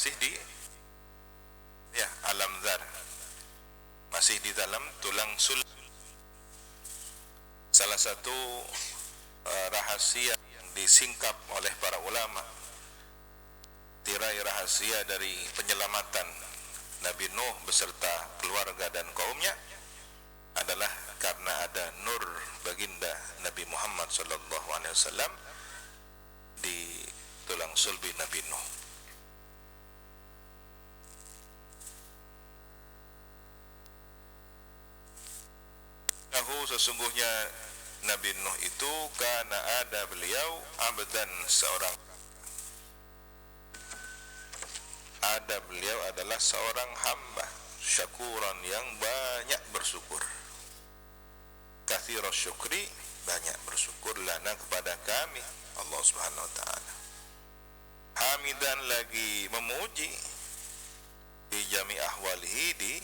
masih di alam dzar, masih di dalam tulang sulbi. Salah satu rahasia yang disingkap oleh para ulama, tirai rahasia dari penyelamatan Nabi Nuh beserta keluarga dan kaumnya adalah karena ada nur baginda Nabi Muhammad SAW di tulang sulbi Nabi Nuh. Sesungguhnya Nabi Nuh itu karena ada beliau abdan, seorang ada beliau adalah seorang hamba syakuran yang banyak bersyukur, katsiras syukri, banyak bersyukur, lana kepada kami Allah Subhanahu wa taala. Hamidan, lagi memuji, di jami ahwalihi, di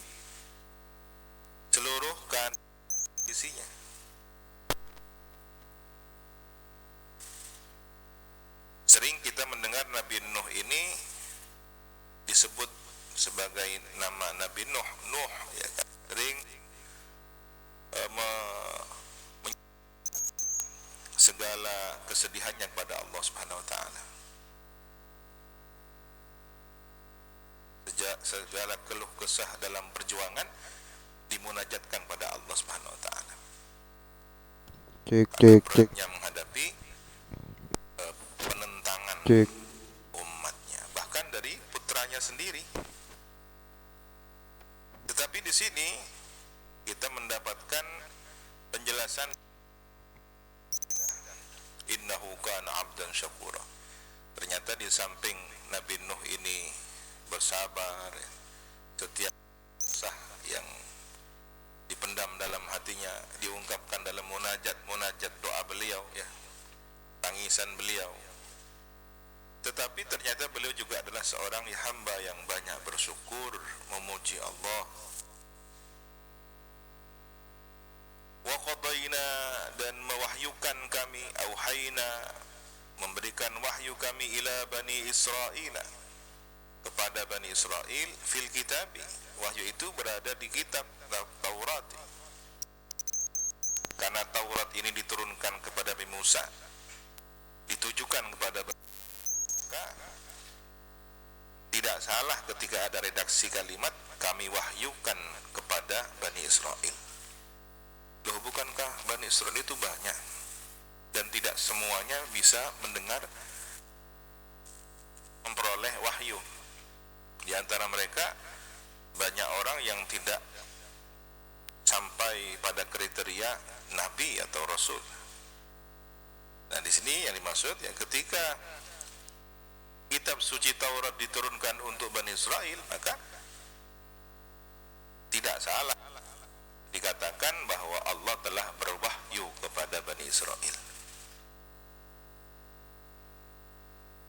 seluruh kondisinya. Sering kita mendengar Nabi Nuh ini disebut sebagai nama Nabi Nuh, Nuh, ya kan? Sering segala kesedihannya kepada Allah Subhanahu wa taala. Segala keluh kesah dalam perjuangan dimunajatkan pada Allah Subhanahu wa taala. Cek menghadapi penentangan umatnya, bahkan dari putranya sendiri. Tetapi di sini kita mendapatkan penjelasan innahu kana abdan syakura. Ternyata di samping Nabi Nuh ini bersabar, setiap kesah yang dipendam dalam hatinya diungkapkan dalam munajat doa beliau, ya, tangisan beliau. Tetapi ternyata beliau juga adalah seorang hamba yang banyak bersyukur, memuji Allah. Wa qadaina, dan mewahyukan kami, auhayna, memberikan wahyu kami, ila bani Israil, kepada Bani Israel, fil kitabi, wahyu itu berada di kitab Taurat. Karena Taurat ini diturunkan kepada Nabi Musa, ditujukan kepada Musa, tidak salah ketika ada redaksi kalimat kami wahyukan kepada Bani Israel. Loh, bukankah Bani Israel itu banyak dan tidak semuanya bisa mendengar, memperoleh wahyu? Di antara mereka banyak orang yang tidak sampai pada kriteria nabi atau rasul. Nah, di sini yang dimaksud, ya, ketika kitab suci Taurat diturunkan untuk Bani Israel, maka tidak salah dikatakan bahwa Allah telah berwahyu kepada Bani Israel.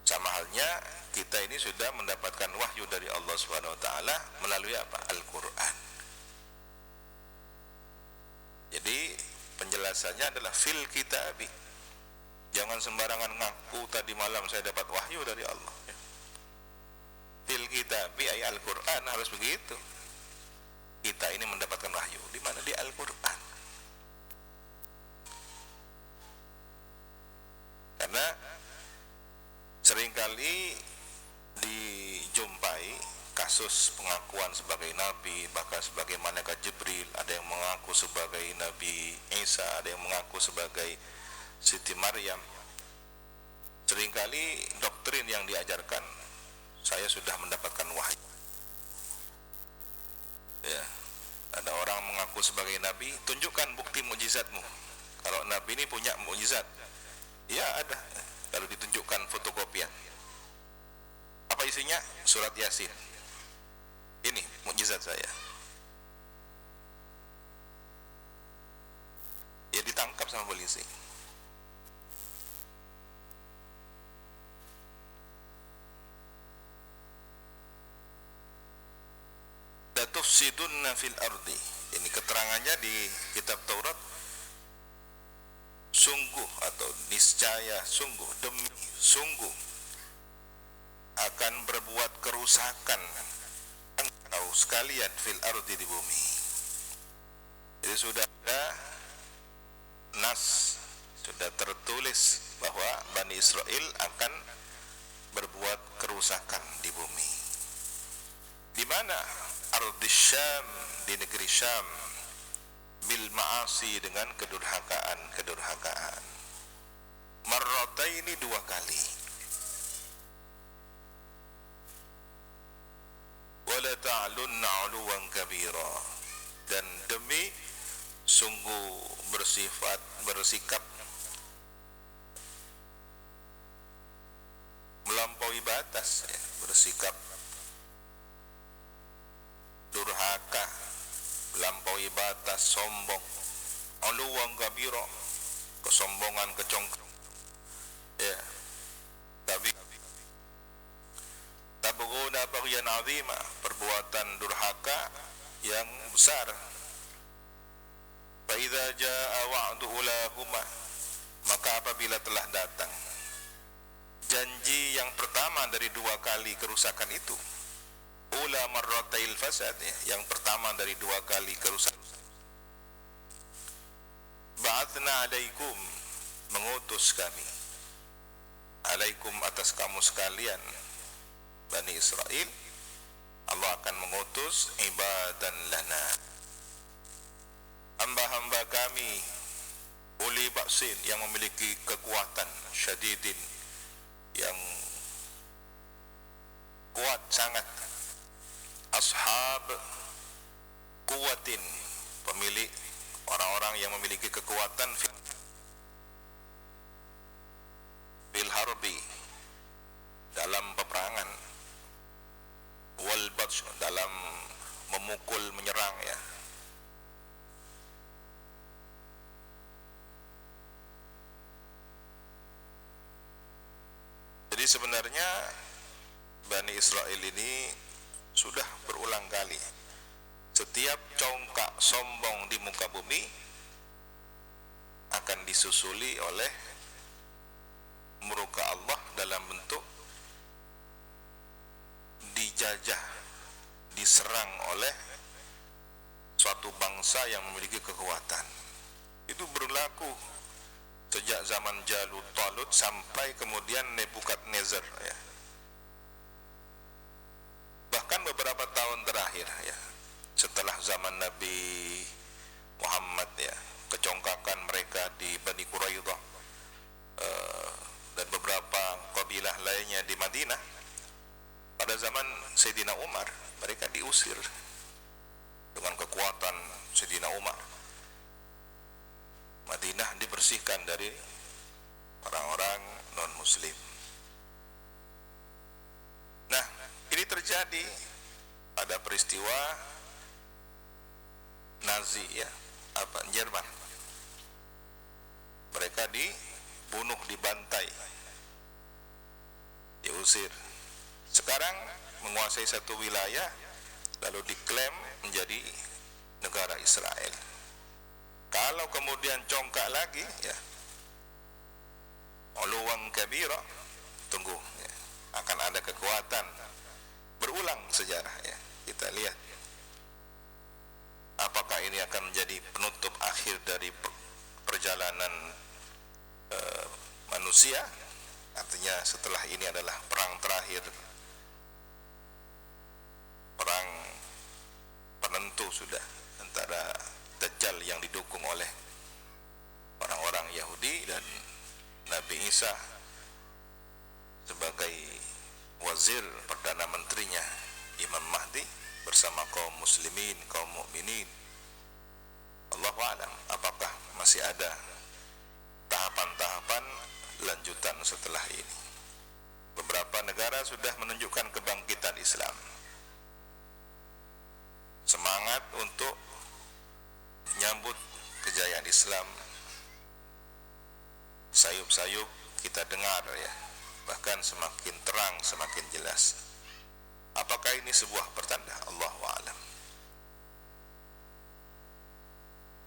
Sama halnya kita ini sudah mendapatkan wahyu dari Allah Subhanahu wa taala melalui apa? Al-Qur'an. Jadi penjelasannya adalah fil kitabi. Jangan sembarangan ngaku tadi malam saya dapat wahyu dari Allah. Fil kitabi ay Al-Qur'an, harus begitu. Kita ini mendapatkan wahyu di mana? Di Al-Qur'an. Karena seringkali dijumpai kasus pengakuan sebagai nabi, bahkan sebagai malaikat Jibril, ada yang mengaku sebagai Nabi Isa, ada yang mengaku sebagai Siti Maryam. Seringkali doktrin yang diajarkan, saya sudah mendapatkan wahyu. Ya, ada orang mengaku sebagai nabi, tunjukkan bukti mukjizatmu. Kalau nabi ini punya mukjizat, ya ada. Lalu ditunjukkan fotokopian. Apa isinya? Surat Yasin. Ini mukjizat saya. Ya, ditangkap sama polisi. La tufsidunna fil ardi. Ini keterangannya di kitab Taurat. Sungguh atau niscaya, sungguh, demi sungguh akan berbuat kerusakan kerusakan engkau sekalian fil ardi, di bumi. Jadi sudah ada nas, sudah tertulis bahwa Bani Israel akan berbuat kerusakan di bumi. Di mana? Ardis Syam, di negeri Syam, bil ma'asi, dengan kedurhakaan. Marrataini, 2 kali. Wala ta'lunna 'uluwan kabira, dan demi sungguh bersikap melampaui batas, ya, bersikap durhaka, melampaui batas, sombong. 'Uluwan kabira, kesombongan, kecongkak, ya. Tapi tabghuna baghyan 'azima, perbuatan durhaka yang besar. Fa idza jaa wa'du ulahuma, maka apabila telah datang janji yang pertama dari 2 kali kerusakan itu, ula marratail fasad, ya, yang pertama dari 2 kali kerusakan, ba'athna alaikum, mengutus kami, alaikum, atas kamu sekalian Bani Israel, Allah akan mengutus ibadan lana, hamba-hamba kami, uli ba'sin, yang memiliki kekuatan, syadidin, yang kuat sangat, ashab kuwatin, pemilik, orang-orang yang memiliki kekuatan fil harbi, dalam peperangan, wal batsh, dalam memukul, menyerang, ya. Jadi sebenarnya Bani Israel ini sudah berulang kali, setiap congkak sombong di muka bumi akan disusuli oleh murka Allah dalam bentuk dijajah, diserang oleh suatu bangsa yang memiliki kekuatan. Itu berlaku sejak zaman Jalut Talut sampai kemudian Nebukadnezar, ya. Bahkan beberapa tahun terakhir, ya, setelah zaman Nabi Muhammad, ya, kecongkakan mereka di Bani Quraidah dan beberapa kabilah lainnya di Madinah. Pada zaman Sayyidina Umar, mereka diusir dengan kekuatan Sayyidina Umar. Madinah dibersihkan dari orang-orang non-muslim. Nah, ini terjadi pada peristiwa Nazi, ya, Jerman. Mereka dibunuh, dibantai, diusir. Sekarang menguasai satu wilayah, lalu diklaim menjadi negara Israel. Kalau kemudian congkak lagi, ya, uluwan kabira, tunggu, ya, akan ada kekuatan. Berulang sejarah, ya, kita lihat apakah ini akan menjadi penutup akhir dari perjalanan manusia. Artinya setelah ini adalah perang terakhir, perang penentu sudah antara Dajjal yang didukung oleh orang-orang Yahudi dan Nabi Isa sebagai wazir, perdana menterinya Imam Mahdi bersama kaum muslimin, kaum mukminin. Allahu a'lam, apakah masih ada tahapan-tahapan lanjutan setelah ini. Beberapa negara sudah menunjukkan kebangkitan Islam, semangat untuk menyambut kejayaan Islam. Sayup-sayup kita dengar, ya, bahkan semakin terang, semakin jelas. Apakah ini sebuah pertanda? Allahu a'lam.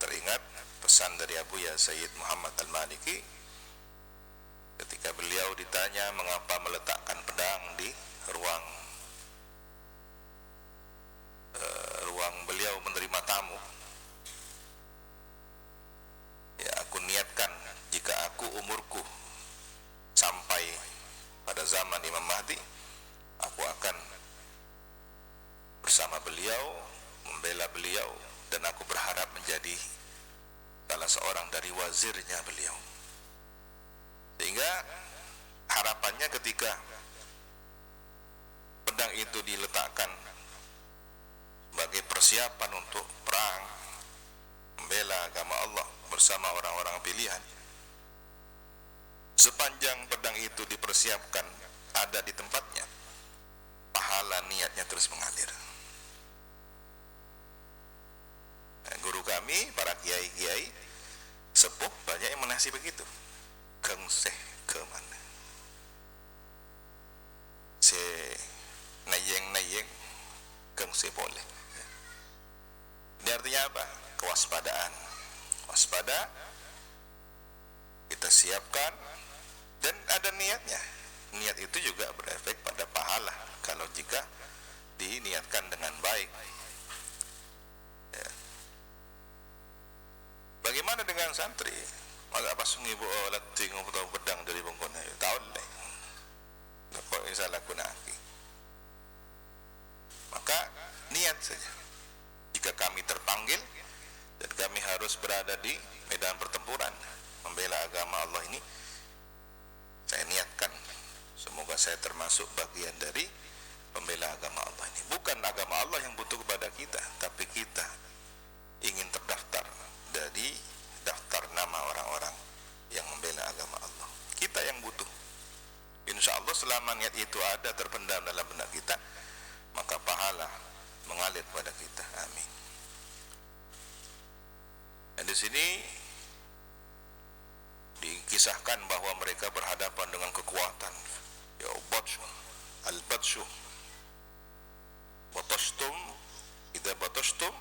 Teringat pesan dari Abu Ya Sayyid Muhammad Al-Maliki ketika beliau ditanya mengapa meletakkan pedang di ruang Mahdi, aku akan bersama beliau, membela beliau, dan aku berharap menjadi salah seorang dari wazirnya beliau. Sehingga harapannya ketika pedang itu diletakkan sebagai persiapan untuk perang membela agama Allah bersama orang-orang pilihan, sepanjang pedang itu dipersiapkan ada di tempatnya, pahala niatnya terus mengalir. Guru kami, para kiai-kiai sepuh banyak yang menasih begitu. Kengseh ke mana? Se nayeng kengseh boleh. Ini artinya apa? Kewaspadaan. Waspada, kita siapkan, dan ada niatnya. Niat itu juga berefek pada pahala kalau jika diniatkan dengan baik. Ya. Bagaimana dengan santri? Maka pas ngibu olat tinggal atau pedang dari bengkona, tahu deh. Kok bisa lakukan lagi? Maka niat saja. Jika kami terpanggil dan kami harus berada di medan pertempuran membela agama Allah ini, saya niatkan semoga saya termasuk bagian dari pembela agama Allah ini. Bukan agama Allah yang butuh kepada kita, tapi kita ingin terdaftar dari daftar nama orang-orang yang membela agama Allah. Kita yang butuh. Insya Allah selama niat itu ada terpendam dalam benak kita, maka pahala mengalir pada kita. Amin. Dan di sini dikisahkan bahwa mereka berhadapan dengan kekuatan. Ya batshu, al-batshu. Batashtum, idza batashtum.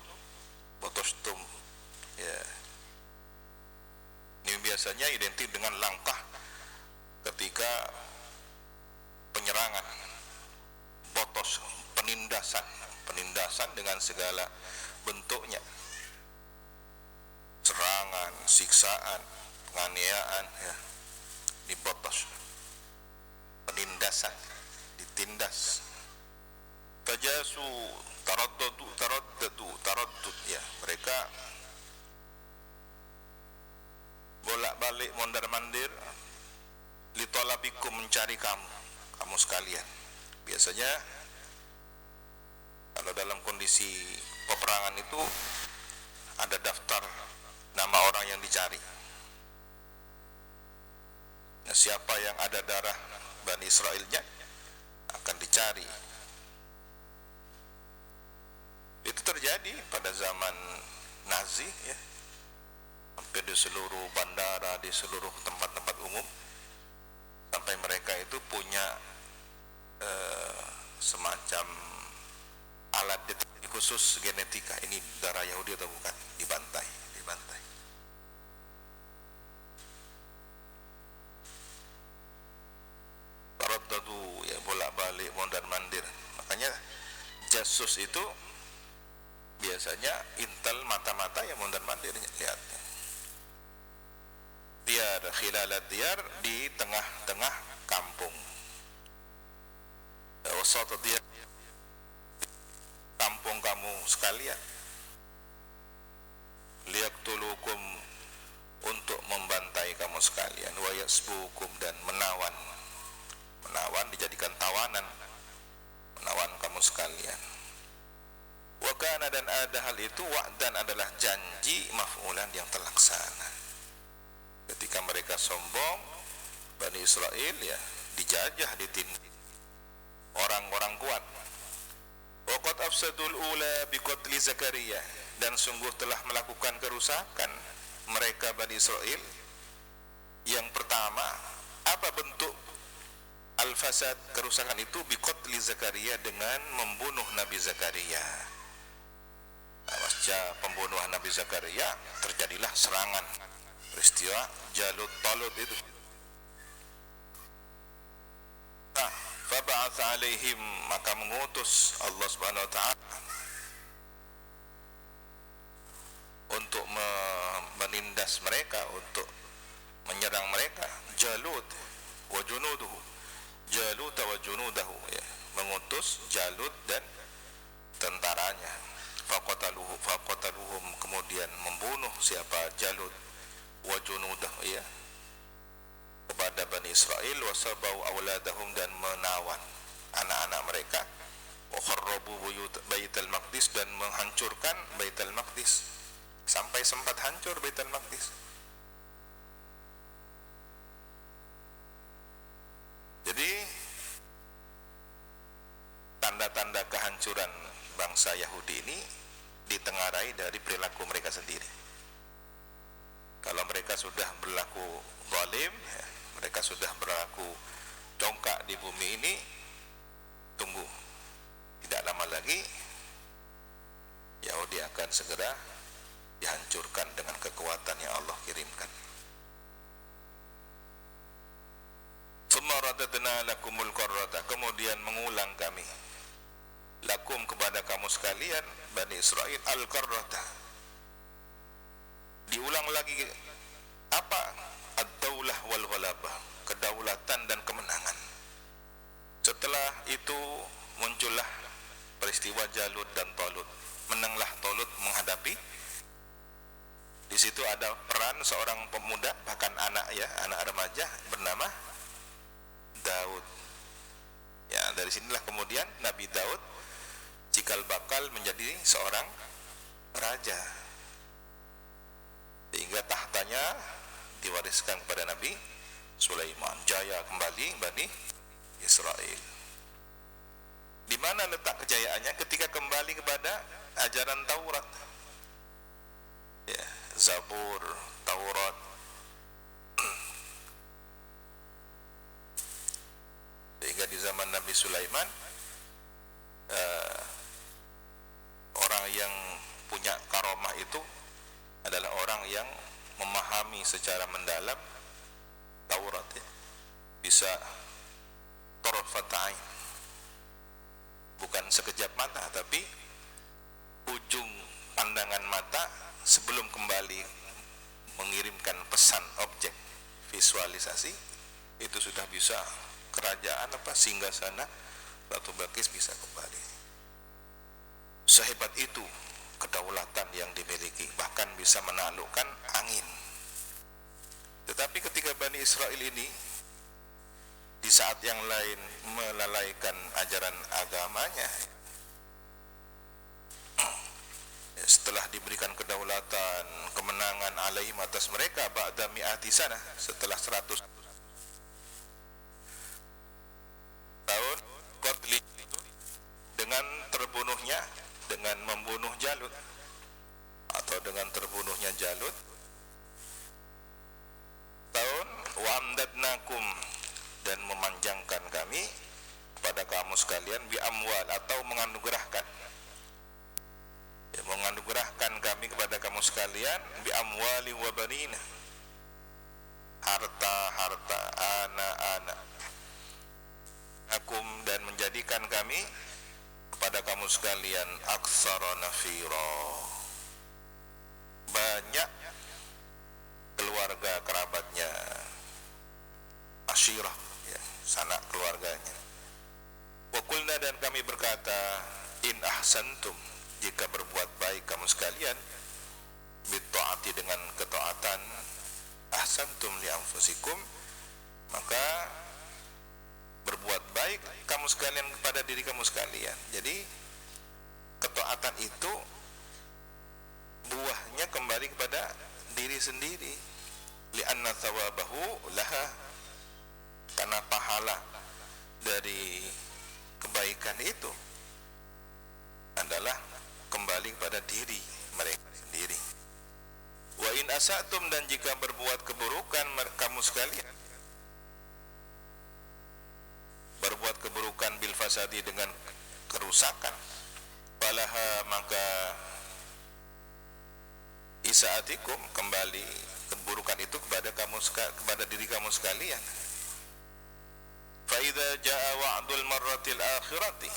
Ya. Ini biasanya identik dengan langkah ketika penyerangan, botos, penindasan dengan segala bentuknya, serangan, siksaan, penganiayaan, ya, dibotos, penindasan, ditindas. Tajasu, taraddud, ya, mereka bolak-balik mondar-mandir litolabikum, mencari kamu sekalian. Biasanya kalau dalam kondisi peperangan itu ada daftar nama orang yang dicari. Nah, siapa yang ada darah Bani Israilnya akan dicari. Itu terjadi pada zaman Nazi, ya. Hampir di seluruh bandara, di seluruh tempat-tempat umum, sampai mereka itu punya semacam alat deteksi khusus genetika. Ini darah Yahudi atau bukan? Dibantai. Taraddadu, ya, bolak-balik, mondar-mandir. Makanya jasus itu biasanya intel mata-mata yang mondar-mandir, lihatnya. Diyar, khilalat diyar, di tengah-tengah kampung. Wasat diyar, kampung kamu sekalian. Liyaktulukum, untuk membantai kamu sekalian. Wa yasbukum, dan menawan dijadikan tawanan, menawan kamu sekalian. Wa kana, dan ada hal itu, wa'dan adalah janji, maf'ulan yang terlaksana. Ketika mereka sombong, Bani Israel, ya, dijajah, ditindas orang-orang kuat. Waqad afsadul ula biqatli Zakaria, dan sungguh telah melakukan kerusakan mereka Bani Israel. Yang pertama, apa bentuk al-fasad, kerusakan itu? Biqatli Zakaria, dengan membunuh Nabi Zakaria. Pasca pembunuhan Nabi Zakaria terjadilah serangan, peristiwa Jalut Talut itu. Nah, faba'atha alaihim, maka mengutus Allah Subhanahu wa ta'ala untuk menindas mereka, untuk menyerang mereka. Jalut wa junuduhu, Jalut wa junudahu, ya, mengutus Jalut dan tentaranya. Faqataluhum, kemudian membunuh siapa? Jalut, wa junudahu, ya, kepada Bani Israel, wasabau auladahum, dan menawan anak-anak mereka, wa kharrabu Baitul Maqdis, dan menghancurkan Baitul Maqdis, sampai sempat hancur Baitul Maqdis. Jadi tanda-tanda kehancuran bangsa Yahudi ini ditengarai dari perilaku mereka sendiri. Kalau mereka sudah berlaku zalim, ya, mereka sudah berlaku congkak di bumi ini, tunggu, tidak lama lagi Yahudi akan segera dihancurkan dengan kekuatan yang Allah kirimkan. Tsumma radadna lakumul qarrata, kemudian mengulang kami lakum, kepada kamu sekalian Bani Israel, al-qarrata, diulang lagi apa? Ad-daulah wal ghalabah, kedaulatan dan kemenangan. Setelah itu muncullah peristiwa Jalut dan Talut. Menanglah Talut menghadapi. Di situ ada peran seorang pemuda, bahkan anak, ya, anak remaja bernama Daud. Ya, dari sinilah kemudian Nabi Daud cikal bakal menjadi seorang raja, sehingga tahtanya diwariskan kepada Nabi Sulaiman. Jaya kembali Bani Israel. Di mana letak kejayaannya? Ketika kembali kepada ajaran Taurat, ya, Zabur, Taurat. Sehingga di zaman Nabi Sulaiman, orang yang punya karomah itu adalah orang yang memahami secara mendalam Taurat, ya. Bisa tarfat ain, bukan sekejap mata, tapi ujung pandangan mata sebelum kembali mengirimkan pesan objek visualisasi, itu sudah bisa kerajaan singgasana Ratu Balqis bisa kembali. Sehebat itu kedaulatan yang dimiliki, bahkan bisa menaklukkan angin. Tetapi ketika Bani Israel ini di saat yang lain melalaikan ajaran agamanya, setelah diberikan kedaulatan, kemenangan alaihim atas mereka, ba'da mi'ati sana, setelah 100 tahun, qatli, dengan terbunuhnya, dengan membunuh Jalut, atau dengan terbunuhnya Jalut, tahun wa amdadnakum, dan memanjangkan kami kepada kamu sekalian, bi amwal, atau menganugerahkan, ya, menganugerahkan kami kepada kamu sekalian, bi amwali wa banina, harta-harta, anak-anak, akum, dan menjadikan kami kepada kamu sekalian aktsara nafira, banyak keluarga kerabatnya, asyirah, ya, sanak keluarganya. Wa qulna, dan kami berkata, in ahsantum, jika berbuat baik kamu sekalian, bitta'ati, dengan ketaatan, ahsantum li anfusikum, maka berbuat baik kamu sekalian kepada diri kamu sekalian. Jadi ketaatan itu buahnya kembali kepada diri sendiri. Li'anna thawabahu laha, karena pahala dari kebaikan itu adalah kembali kepada diri mereka sendiri. Wa in asatum, dan jika berbuat keburukan kamu sekalian, berbuat keburukan bil fasadi, dengan kerusakan, falaha, maka isaatikum, kembali keburukan itu kepada kamu, kepada diri kamu sekalian. Fa idza jaa wa'dul marratil akhirati,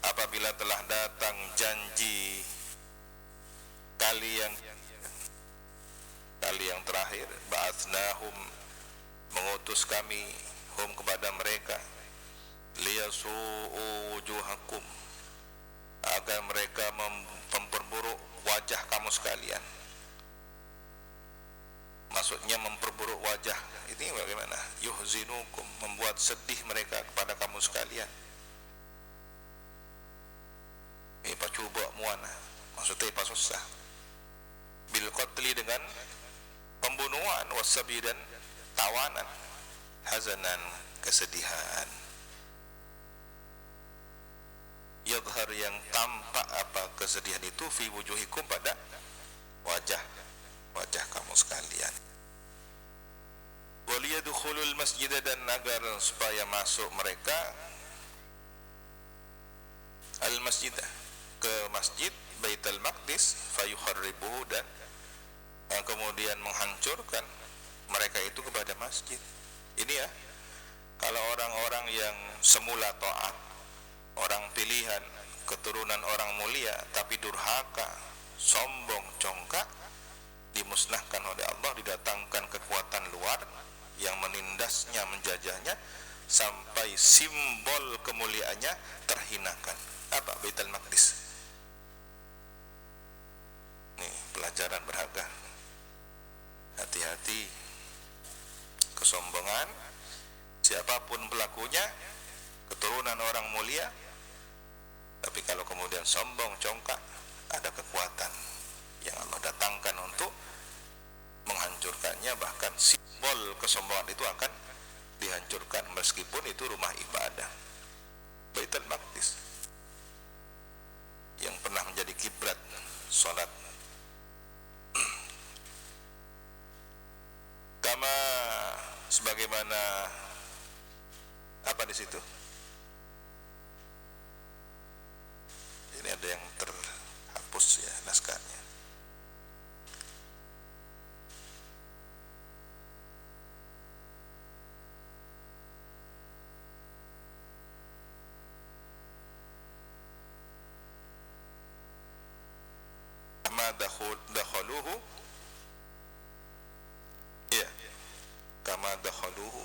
apabila telah datang janji kali kali yang terakhir, ba'athnahum, mengutus kami, hum kepada mereka, liyasu'u wujuhakum, agar mereka memperburuk wajah kamu sekalian. Maksudnya memperburuk wajah ini bagaimana? Yuhzinukum, membuat sedih mereka kepada kamu sekalian. Ini pacuba muana, maksudnya pas susah. Bil qatli, dengan pembunuhan, wasabi, dan tawanan, hazanan, kesedihan. Yadhar, yang tampak apa kesedihan itu, fi wujuhikum, pada wajah kamu sekalian. Waliyadkhulul masjid, dan agar supaya masuk mereka al masjid, ke masjid Baitul Maqdis, fayuharribuhu, dan kemudian menghancurkan mereka itu kepada masjid. Ini ya, kalau orang-orang yang semula taat, orang pilihan, keturunan orang mulia, tapi durhaka, sombong, congkak, dimusnahkan oleh Allah, didatangkan kekuatan luar yang menindasnya, menjajahnya, sampai simbol kemuliaannya terhinakan. Apa? Baitul Maqdis. Nih pelajaran berharga. Hati-hati kesombongan, siapapun pelakunya, keturunan orang mulia, tapi kalau kemudian sombong, congkak, ada kekuatan yang Allah datangkan untuk menghancurkannya. Bahkan simbol kesombongan itu akan dihancurkan, meskipun itu rumah ibadah. Baitul Maqdis yang pernah menjadi kiblat salat. Kama, sebagaimana apa di situ? Ini ada yang terhapus ya naskahnya. Kama dakhaluhu, ya, kama dakhaluhu,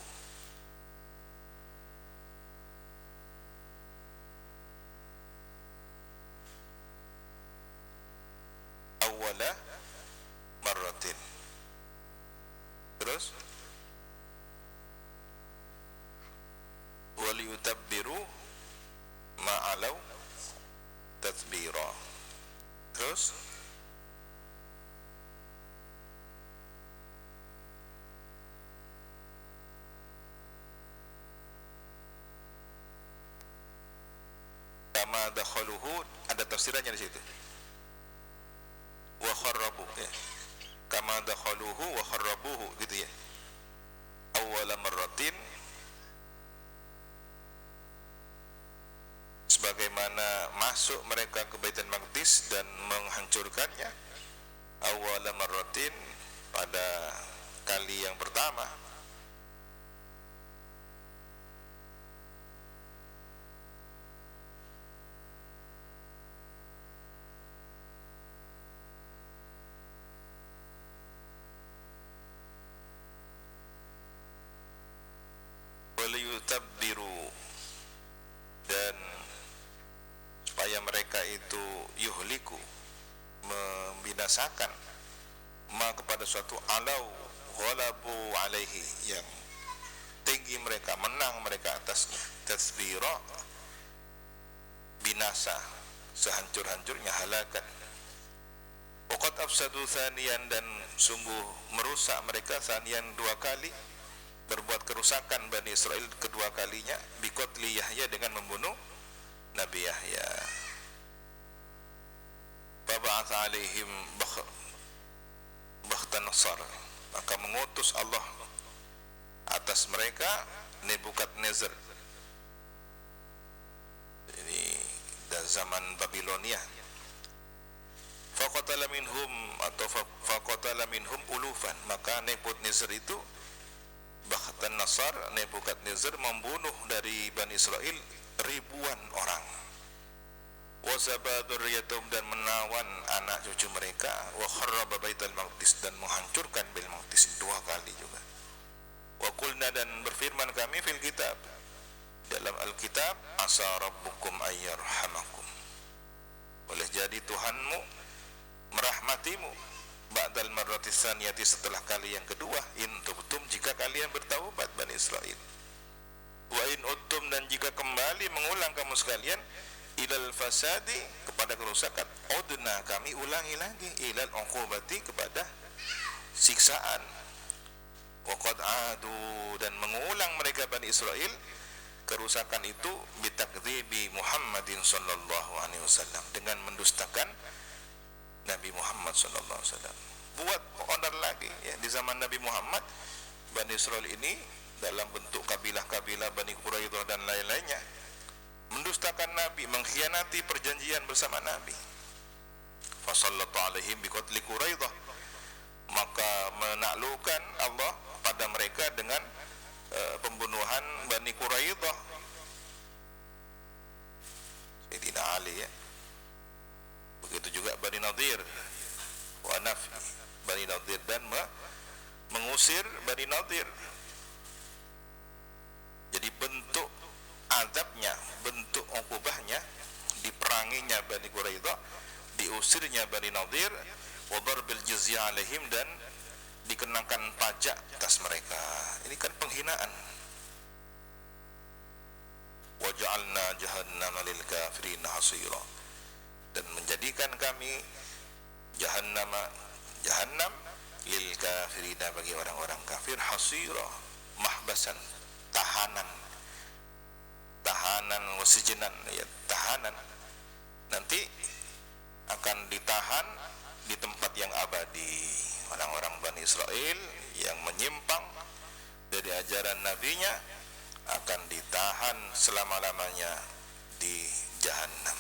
awwala marratin. Terus waliyutabbiru ma'alau tatbira. Terus kama dakhaluhu, ada tafsirannya di situ. Wa kharrabu, ya. Kama dakhaluhu wa kharrabuhu, gitu ya. Awwala marratin, sebagaimana masuk mereka ke Baitul Maqdis dan menghancurkannya. Awwala marratin, pada kali yang pertama. Waliyutabbiru, dan supaya mereka itu yuhliku, membinasakan, ma, kepada suatu, alau ghalabu alaihi, yang tinggi mereka, menang mereka atasnya, tasbira, binasa, sehancur-hancurnya, halakan. Waqad afsadu thaniyan, dan sungguh merusak mereka, thaniyan, dua kali, berbuat kerusakan Bani Israel kedua kalinya, biqatli Yahya, dengan membunuh Nabi Yahya. Faba'atha alaihim Bakhtanasar, maka mengutus Allah atas mereka Nebukadnezar. Ini dari zaman Babilonia. Faqatala minhum, atau faqatala minhum ulufan, maka Nebukadnezar itu, Bakhtanasar, Nebukadnezar, membunuh dari Bani Israel ribuan orang. wa zaba dzurriyyatahum, dan menawan anak cucu mereka, wa kharraba baital maqdis, dan menghancurkan Baitul Maqdis 2 kali juga. Wa qulna, dan berfirman kami fil kitab, dalam Alkitab, asa rabbukum ayyarhamakum, boleh jadi Tuhanmu merahmatimu ba'dal marratis tsaniyati, setelah kali yang kedua, in tubtum, jika kalian bertaubat Bani Israil, wa in uttum, dan jika kembali mengulang kamu sekalian, ilal fasadi, kepada kerusakan, udna, kami ulangi lagi, ilal uqubati, kepada siksaan, wa qad adu, dan mengulang mereka Bani Israil kerusakan itu, bitakdzibi Muhammadin sallallahu alaihi wasallam, dengan mendustakan Nabi Muhammad sallallahu alaihi wasallam. Buat order lagi ya, di zaman Nabi Muhammad, Bani Israil ini dalam bentuk kabilah-kabilah Bani Quraidah dan lain-lainnya mendustakan Nabi, mengkhianati perjanjian bersama Nabi. Fasallatu alaihim biqatli Quraidah, maka menaklukkan Allah pada mereka dengan pembunuhan Bani Quraidah. Sayyidina Ali ya. Begitu juga Bani Nadir wa Nafi, Bani Nadir, dan mengusir Bani Nadir. Jadi bentuk azabnya, bentuk ukubahnya, diperanginya Bani Quraidah, diusirnya Bani Nadir, wa darbil jizyah alaihim, dan dikenakan pajak atas mereka. Ini kan penghinaan. Wa ja'alna jahannama lil kafirin hasira, dan menjadikan kami jahannam lil kafirin, bagi orang-orang kafir, hasira, mahbasan, tahanan wasijnan, ya, tahanan, nanti akan ditahan di tempat yang abadi. Orang-orang Bani Israel yang menyimpang dari ajaran nabinya akan ditahan selama-lamanya di jahannam.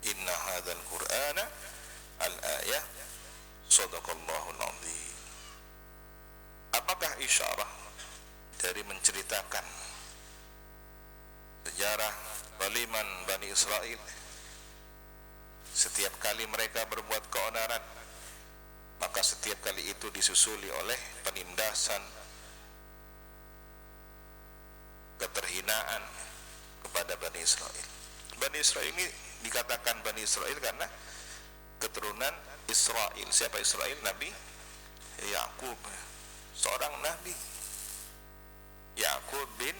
Inna hadzal qur'ana al-ayah sadaqallahul azim. Apakah isyarah dari menceritakan sejarah baliman Bani Israel? Setiap kali mereka berbuat keonaran, maka setiap kali itu disusuli oleh penindasan, keterhinaan kepada Bani Israel. Bani Israel ini dikatakan Bani Israel karena keturunan Israel. Siapa Israel? Nabi Yakub, seorang nabi. Yakub bin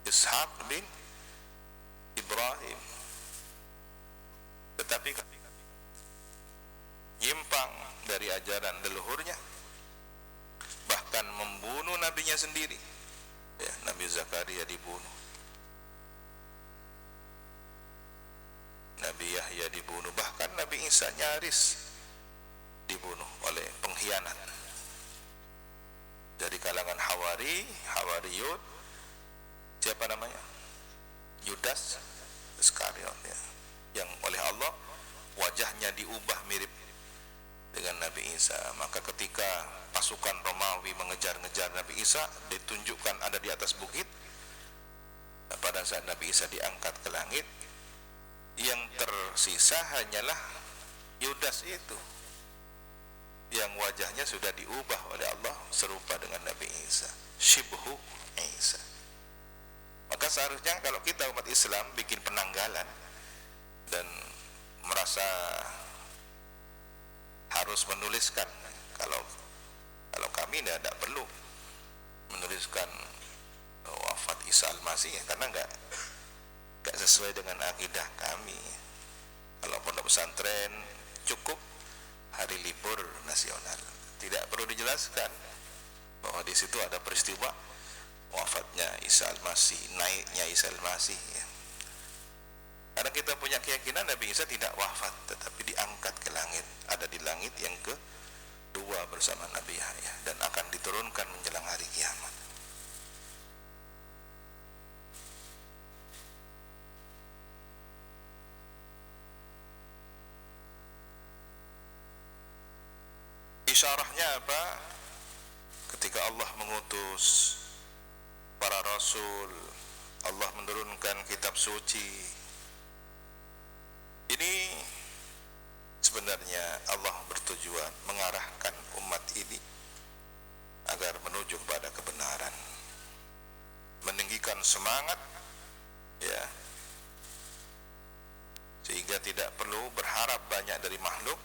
Ishaq bin Ibrahim. Tetapi nyimpang dari ajaran leluhurnya, bahkan membunuh nabinya sendiri ya, Nabi Zakaria dibunuh, Nabi Yahya dibunuh, bahkan Nabi Isa nyaris dibunuh oleh pengkhianat dari kalangan Hawariyun. Siapa namanya? Yudas Iskariot ya, yang oleh Allah wajahnya diubah mirip dengan Nabi Isa. Maka ketika pasukan Romawi mengejar-ngejar Nabi Isa, ditunjukkan ada di atas bukit. Pada saat Nabi Isa diangkat ke langit, yang tersisa hanyalah Yudas itu, yang wajahnya sudah diubah oleh Allah serupa dengan Nabi Isa, syibhu Isa. Maka seharusnya kalau kita umat Islam bikin penanggalan dan merasa harus menuliskan, kalau kami tidak perlu menuliskan wafat Isa Al-Masih ya, karena enggak sesuai dengan akidah kami. Kalau pondok pesantren cukup hari libur nasional, tidak perlu dijelaskan bahwa di situ ada peristiwa wafatnya Isa Al-Masih, naiknya Isa Al-Masih ya. Karena kita punya keyakinan Nabi Isa tidak wafat, tetapi diangkat ke langit, ada di langit yang kedua bersama Nabi Yahya, dan akan diturunkan menjelang hari kiamat. Isyarahnya apa? Ketika Allah mengutus para rasul, Allah menurunkan kitab suci, sebenarnya Allah bertujuan mengarahkan umat ini agar menuju kepada kebenaran, meninggikan semangat, ya, sehingga tidak perlu berharap banyak dari makhluk,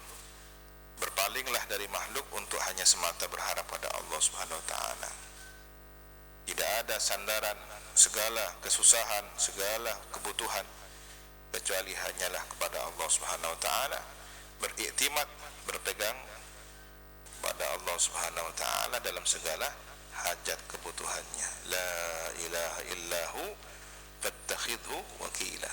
berpalinglah dari makhluk untuk hanya semata berharap pada Allah Subhanahu wa taala. Tidak ada sandaran segala kesusahan, segala kebutuhan kecuali hanyalah kepada Allah Subhanahu wa taala, beriktimat, berpegang pada Allah Subhanahu wa taala dalam segala hajat kebutuhannya. La ilaha illahu fattakhidhu wakila.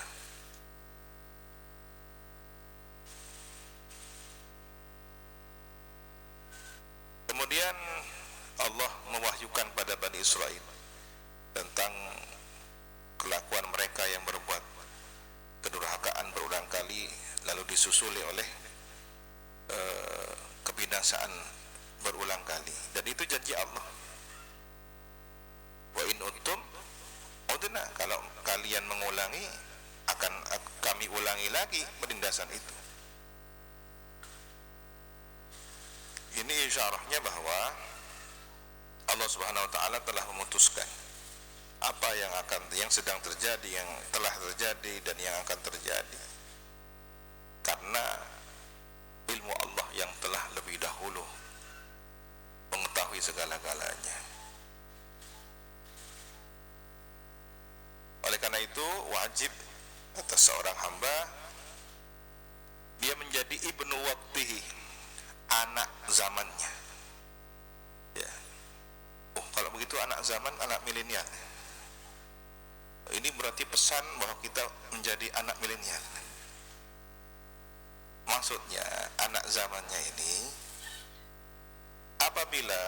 Kemudian Allah mewahyukan pada Bani Israel tentang kelakuan mereka yang berbuat kedurhakaan berulang kali, lalu disusuli oleh kebinasaan berulang kali. Dan itu janji Allah. Wa in uttum udna, kalau kalian mengulangi akan kami ulangi lagi penindasan itu. Ini isyarahnya bahwa Allah Subhanahu wa taala telah memutuskan apa yang sedang terjadi, yang telah terjadi dan yang akan terjadi, karena ilmu Allah yang telah lebih dahulu mengetahui segala-galanya. Oleh karena itu wajib atas seorang hamba dia menjadi ibnu waqtihi, anak zamannya, ya. Kalau begitu anak zaman, anak milenial. Ini berarti pesan bahwa kita menjadi anak milenial. Maksudnya anak zamannya ini apabila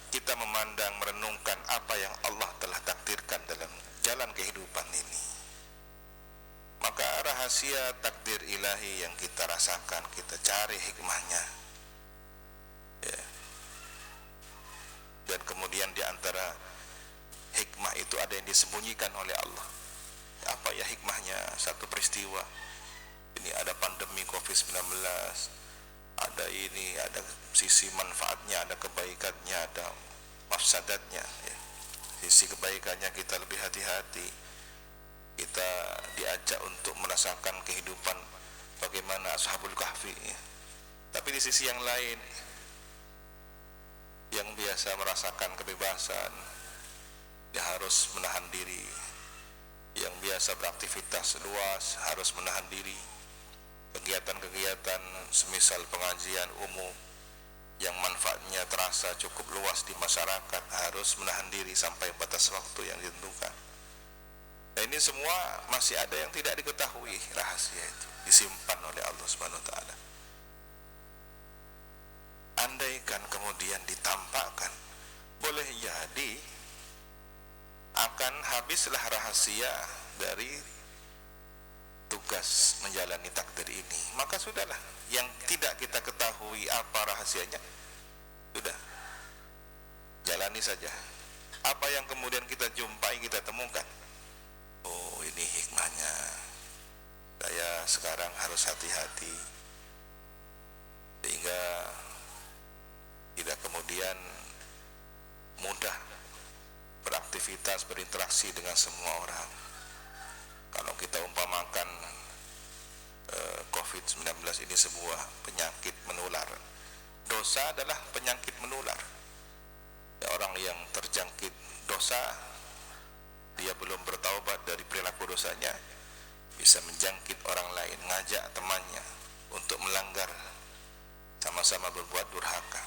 kita memandang, merenungkan apa yang Allah telah takdirkan dalam jalan kehidupan ini, maka rahasia takdir ilahi yang kita rasakan, kita cari hikmahnya, ya. Dan kemudian di antara hikmah itu ada yang disembunyikan oleh Allah. Apa ya hikmahnya? Satu peristiwa, ini ada pandemi COVID-19, ada ini, ada sisi manfaatnya, ada kebaikannya, ada mafsadatnya, ya. Sisi kebaikannya kita lebih hati-hati, kita diajak untuk merasakan kehidupan bagaimana Ashabul Kahfi, ya. Tapi di sisi yang lain, yang biasa merasakan kebebasan, dia harus menahan diri. Yang biasa beraktivitas luas harus menahan diri. Kegiatan-kegiatan semisal pengajian umum yang manfaatnya terasa cukup luas di masyarakat harus menahan diri sampai batas waktu yang ditentukan. Dan ini semua masih ada yang tidak diketahui, rahasia itu disimpan oleh Allah Subhanahu wa taala. Andaikan kemudian ditampakkan, boleh jadi akan habislah rahasia dari tugas menjalani takdir ini. Maka sudahlah, yang tidak kita ketahui apa rahasianya, sudah jalani saja. Apa yang kemudian kita jumpai, kita temukan, oh ini hikmahnya, saya sekarang harus hati-hati, sehingga tidak kemudian mudah beraktivitas, berinteraksi dengan semua orang. Kalau kita umpamakan COVID-19 ini sebuah penyakit menular, dosa adalah penyakit menular, ya. Orang yang terjangkit dosa, dia belum bertaubat dari perilaku dosanya, bisa menjangkit orang lain, ngajak temannya untuk melanggar, sama-sama berbuat durhaka.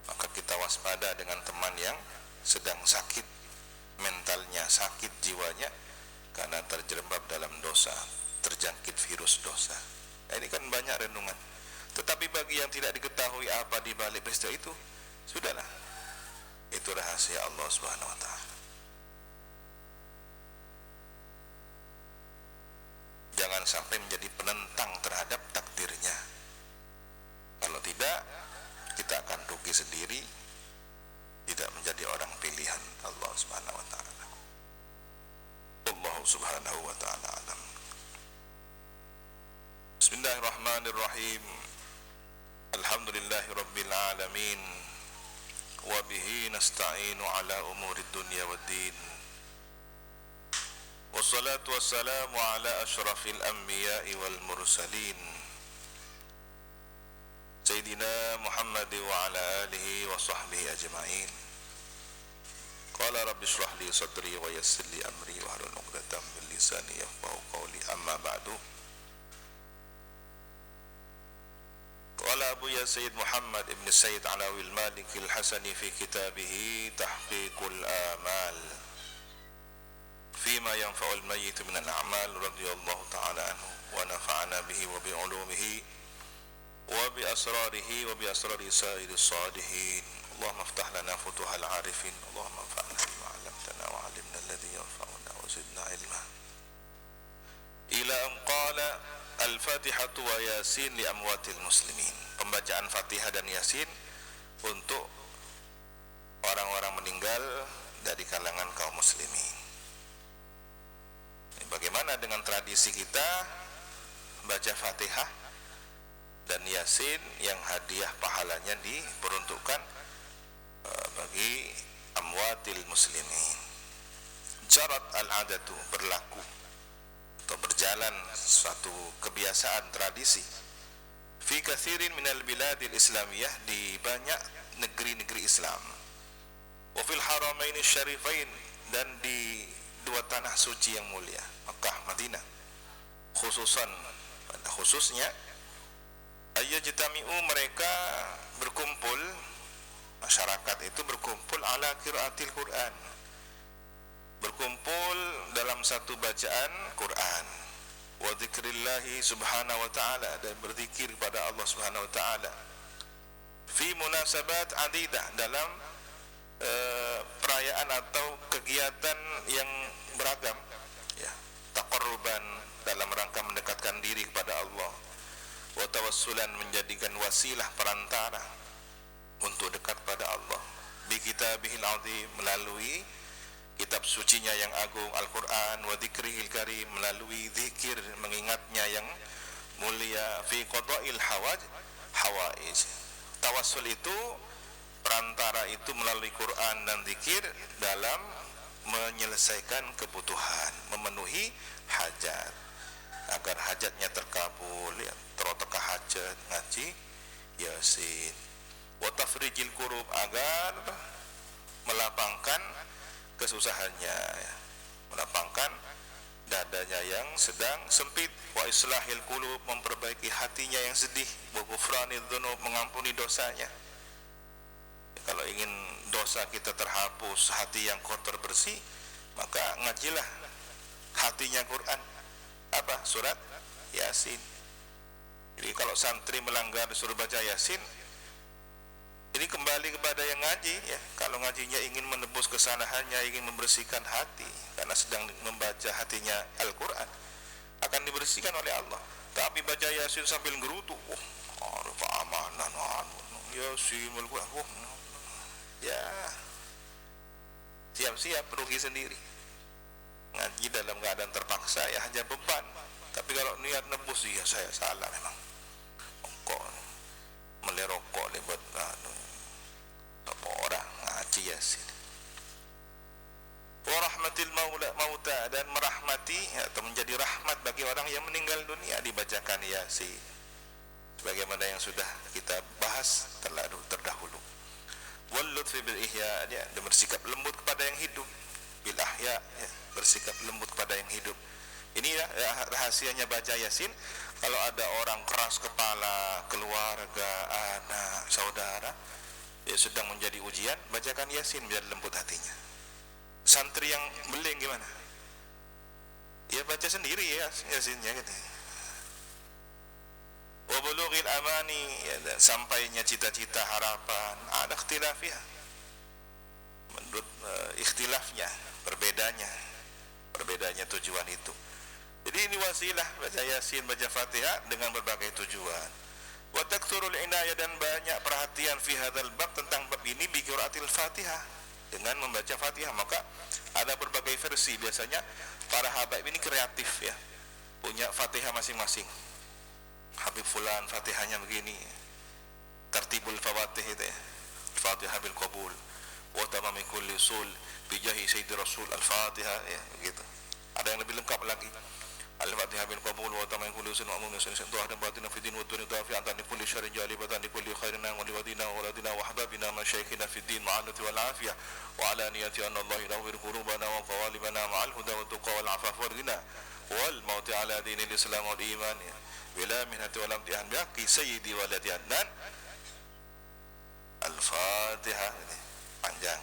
Maka kita waspada dengan teman yang sedang sakit mentalnya, sakit jiwanya, karena terjerembab dalam dosa, terjangkit virus dosa. Nah, ini kan banyak renungan. Tetapi bagi yang tidak diketahui apa di balik peristiwa itu, sudahlah, itu rahasia Allah Subhanahu wa taala. Jangan sampai menjadi penentang terhadap takdirnya. Kalau tidak, kita akan rugi sendiri, tidak menjadi orang pilihan Allah Subhanahu wa taala. Allah Subhanahu wa taala alam. Bismillahirrahmanirrahim. Bismillahirrahmanirrahim. Alhamdulillahi rabbil alamin. Wa bihi nasta'inu ala umurid dunya waddin. Wassalatu wassalamu ala asyrafil anbiya'i wal mursalin Sayyidina Muhammad wa ala alihi wa sahbihi ajma'in. Qala rabbi shrah li sadri wa yassir li amri wa hlul 'uqdatam min lisani yafqahu qawli. Amma ba'du. Qala Abu Ya Sayyid Muhammad ibn Sayyid Alawi al-Maliki al-Hasani fi kitabihi Tahqiqul Amal fima yanfa'ul mayyit min al-a'mal radhiyallahu ta'ala anhu wa nafa'ana bihi wa bi 'ulumihi wa bi asrarihi wa bi asrari sa'iri salihin. Allahumma iftah lana futuhal arifin. Allahumma anfa'na bima 'allamtana wa 'allimna alladhi yanfa'una wa zidna ilma. Ila an qala al-Fatihatu wa Yasin li amwatil muslimin. Pembacaan Fatihah dan Yasin untuk orang-orang meninggal dari kalangan kaum muslimin. Bagaimana dengan tradisi kita baca Fatihah dan Yasin yang hadiah pahalanya diperuntukkan bagi amwatil muslimin. Jarat al-adatu, berlaku atau berjalan suatu kebiasaan tradisi fi katsirin minal biladil islamiyah, di banyak negeri-negeri Islam, wa fil haramain syarifain, dan di dua tanah suci yang mulia, Makkah, Madinah, khususnya ayyajtami'u, mereka berkumpul, masyarakat itu berkumpul ala qiraatil Quran, berkumpul dalam satu bacaan Quran, wa dzikrillahi subhanahu wa ta'ala, dan berzikir kepada Allah subhanahu wa ta'ala, fi munasabat adidah, dalam perayaan atau kegiatan yang beragam, ya, taqarruban, dalam rangka mendekatkan diri kepada Allah, wa tawassulan, menjadikan wasilah perantara untuk dekat pada Allah, bi kitabihil azim, melalui kitab sucinya yang agung Al-Quran, wa dzikrihil karim, melalui zikir mengingatnya yang mulia, fi qada'il hawaij. Tawassul itu, perantara itu melalui Quran dan zikir dalam menyelesaikan kebutuhan, memenuhi hajat, agar hajatnya terkabul, ya, terotokah hajat ngaji Yasin, wa tafrijil kurub, agar melapangkan kesusahannya, ya, melapangkan dadanya yang sedang sempit, wa islahil qulub, memperbaiki hatinya yang sedih, wa ghufranidz dzunub, mengampuni dosanya. Kalau ingin dosa kita terhapus, hati yang kotor bersih, maka ngajilah hatinya Quran. Apa? Surat Yasin. Jadi kalau santri melanggar disuruh baca Yasin, ini kembali kepada yang ngaji, ya. Kalau ngajinya ingin menebus kesalahannya, ingin membersihkan hati, karena sedang membaca hatinya Al-Quran, akan dibersihkan oleh Allah. Tapi baca Yasin sambil gerutu, keamanan, Yasin, Al-Quran, ya, siap-siap rugi sendiri. Ngaji dalam keadaan terpaksa, ya, hanya beban. Tapi kalau niat nebus, ya saya salah memang. Kok melerokok buat apa orang ngaji Yasin. Wa rahmatil mauta, dan merahmati atau menjadi rahmat bagi orang yang meninggal dunia, dibacakan Yasin, sebagaimana yang sudah kita bahas terdahulu. Wal lutfi bil ihya, dia bersikap lembut kepada yang hidup, bil ahya, ya, bersikap lembut kepada yang hidup. Ini ya, rahasianya baca Yasin. Kalau ada orang keras kepala, keluarga, anak, saudara, ya, sedang menjadi ujian, bacakan Yasin biar lembut hatinya. Santri yang beling gimana? Ya baca sendiri ya Yasinnya gitu. Wa bulughil amani, ya, sampainya cita-cita, harapan, ada ikhtilafnya, menurut ikhtilafnya, perbedaannya tujuan itu. Jadi ini wasilah baca Yasin, baca Fatihah dengan berbagai tujuan. Wa takthurul inayah, dan banyak perhatian fi hadzal bab, tentang bab ini, bi qiraatil Fatihah, dengan membaca Fatihah. Maka ada berbagai versi, biasanya para habaib ini kreatif, ya, punya Fatihah masing-masing. Habib fulan Fatihahnya begini, tartibul fawatih itu ya, Fatihah bil qabul wa tamami kulli usul bi jahi sayyidi rasul al-Fatihah ya begitu. Ada yang lebih lengkap lagi, al-Fatihah bil qabul wa tamami kulli usul wa umum usul tuah dan batin fi din wa dunya dafi'an an kulli syarrin jalibatan li kulli khairin wa liwadina wa waladina wa ahbabina masyayikhina fi din ma'anati wal afiyah wa ala niyati anna Allah yunawwir qulubana wa qawalibana ma'al huda wa tuqa wal afaf wal ghina wal mauti ala dinil islam wal iman bila mihnati wal amtihan biaqi sayyidi waladi adnan. Al-Fatihah ini panjang.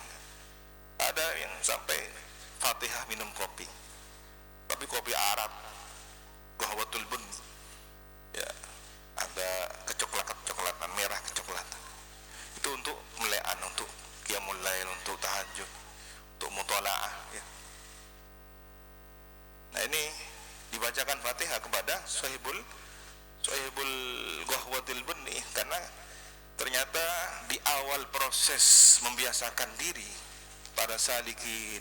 Ada yang sampai Fatihah minum kopi, tapi kopi Arab, qahwatul bun, ya ada kecoklatan merah kecoklatan. Itu untuk melean, untuk qiyamul lail, untuk tahajud, untuk mutalaah. Ya. Nah ini dibacakan Fatihah kepada sahibul qahwatul bun nih, karena ternyata di awal proses membiasakan diri para salikin,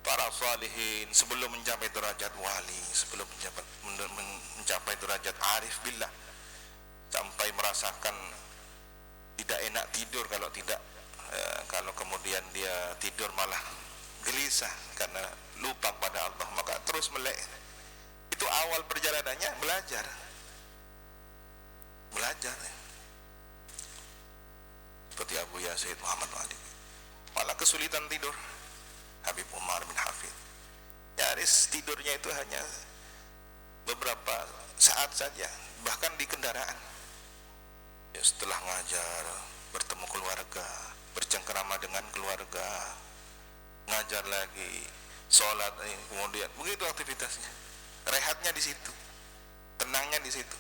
para salihin, sebelum mencapai derajat wali, sebelum mencapai derajat arif billah, sampai merasakan tidak enak tidur kalau kemudian dia tidur malah gelisah karena lupa pada Allah, maka terus melek. Itu awal perjalanannya belajar. Seperti Abu Yazid Muhammad Ali, malah kesulitan tidur. Habib Umar bin Hafid, nyaris tidurnya itu hanya beberapa saat saja, bahkan di kendaraan. Ya, setelah ngajar, bertemu keluarga, bercengkerama dengan keluarga, ngajar lagi, sholat, kemudian begitu aktivitasnya. Rehatnya di situ, tenangnya di situ.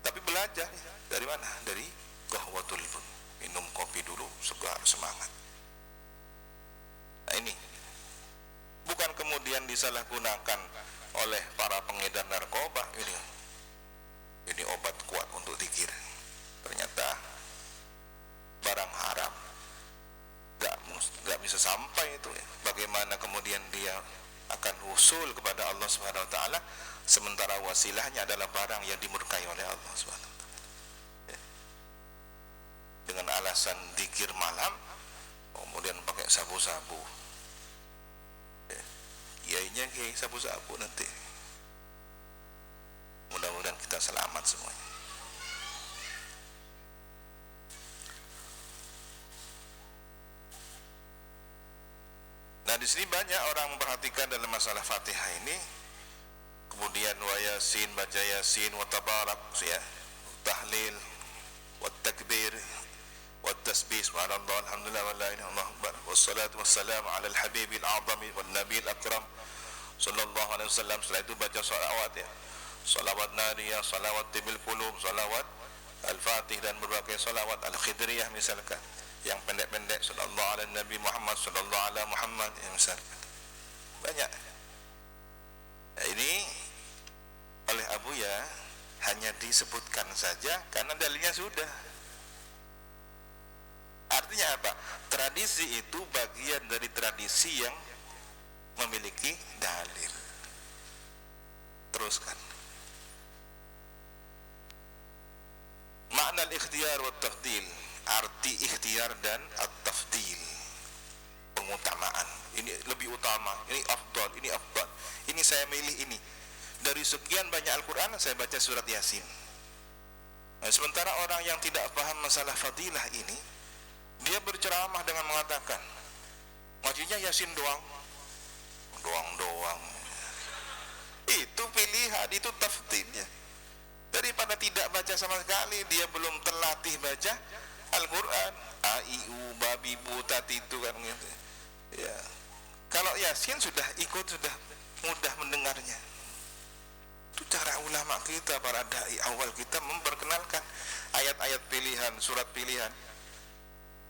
Tapi belajar dari mana? Dari qahwatul bun, minum kopi dulu segar semangat. Nah ini bukan kemudian disalahgunakan oleh para pengedar narkoba. Ini obat kuat untuk zikir. Ternyata barang haram, gak bisa sampai itu ya. Bagaimana kemudian dia akan usul kepada Allah Subhanahu Wa Taala, sementara wasilahnya adalah barang yang dimurkai oleh Allah Subhanahu Wa Taala. Dengan alasan zikir malam, kemudian pakai sabu-sabu. Kiainya kiai sabu-sabu nanti. Mudah-mudahan kita selamat semuanya. Nah di sini banyak orang memperhatikan dalam masalah Fatihah ini. Kemudian wa yasin, baca yasin, wa tabarak, ya, tahlil, wa takbir, wa tasbih, subhanallah, alhamdulillah, wa la ilaha illallah, wassalatu wassalamu ala al-habibil a'zami wan nabil akram sallallahu alaihi wasallam. Setelah itu baca salawat ya, salawat nariyah, salawat tibil qulub, salawat al-fatih, dan berbagai salawat al-khidriyah misalkan, yang pendek-pendek, sallallahu ala nabi Muhammad, sallallahu ala Muhammad ya, misalkan banyak. Nah ini oleh Abuya hanya disebutkan saja karena dalilnya sudah. Artinya apa? Tradisi itu bagian dari tradisi yang memiliki dalil. Teruskan. Makna al-ikhtiyar wa tafdil, arti ikhtiar dan at-tafdil, pengutamaan. Ini lebih utama, ini afdal, ini afdal. Ini saya milih ini. Dari sekian banyak Al-Quran saya baca surat Yasin. Nah, sementara orang yang tidak paham masalah fadilah ini, dia berceramah dengan mengatakan, maksudnya Yasin doang. Itu pilihan, itu tafdilnya. Daripada tidak baca sama sekali, dia belum terlatih baca Al-Quran. A-I-U, babi, bu, tati itu kan gitu. Ya. Kalau Yasin sudah ikut, sudah mudah mendengarnya. Itu cara ulama kita, para dai awal kita memperkenalkan ayat-ayat pilihan, surat pilihan,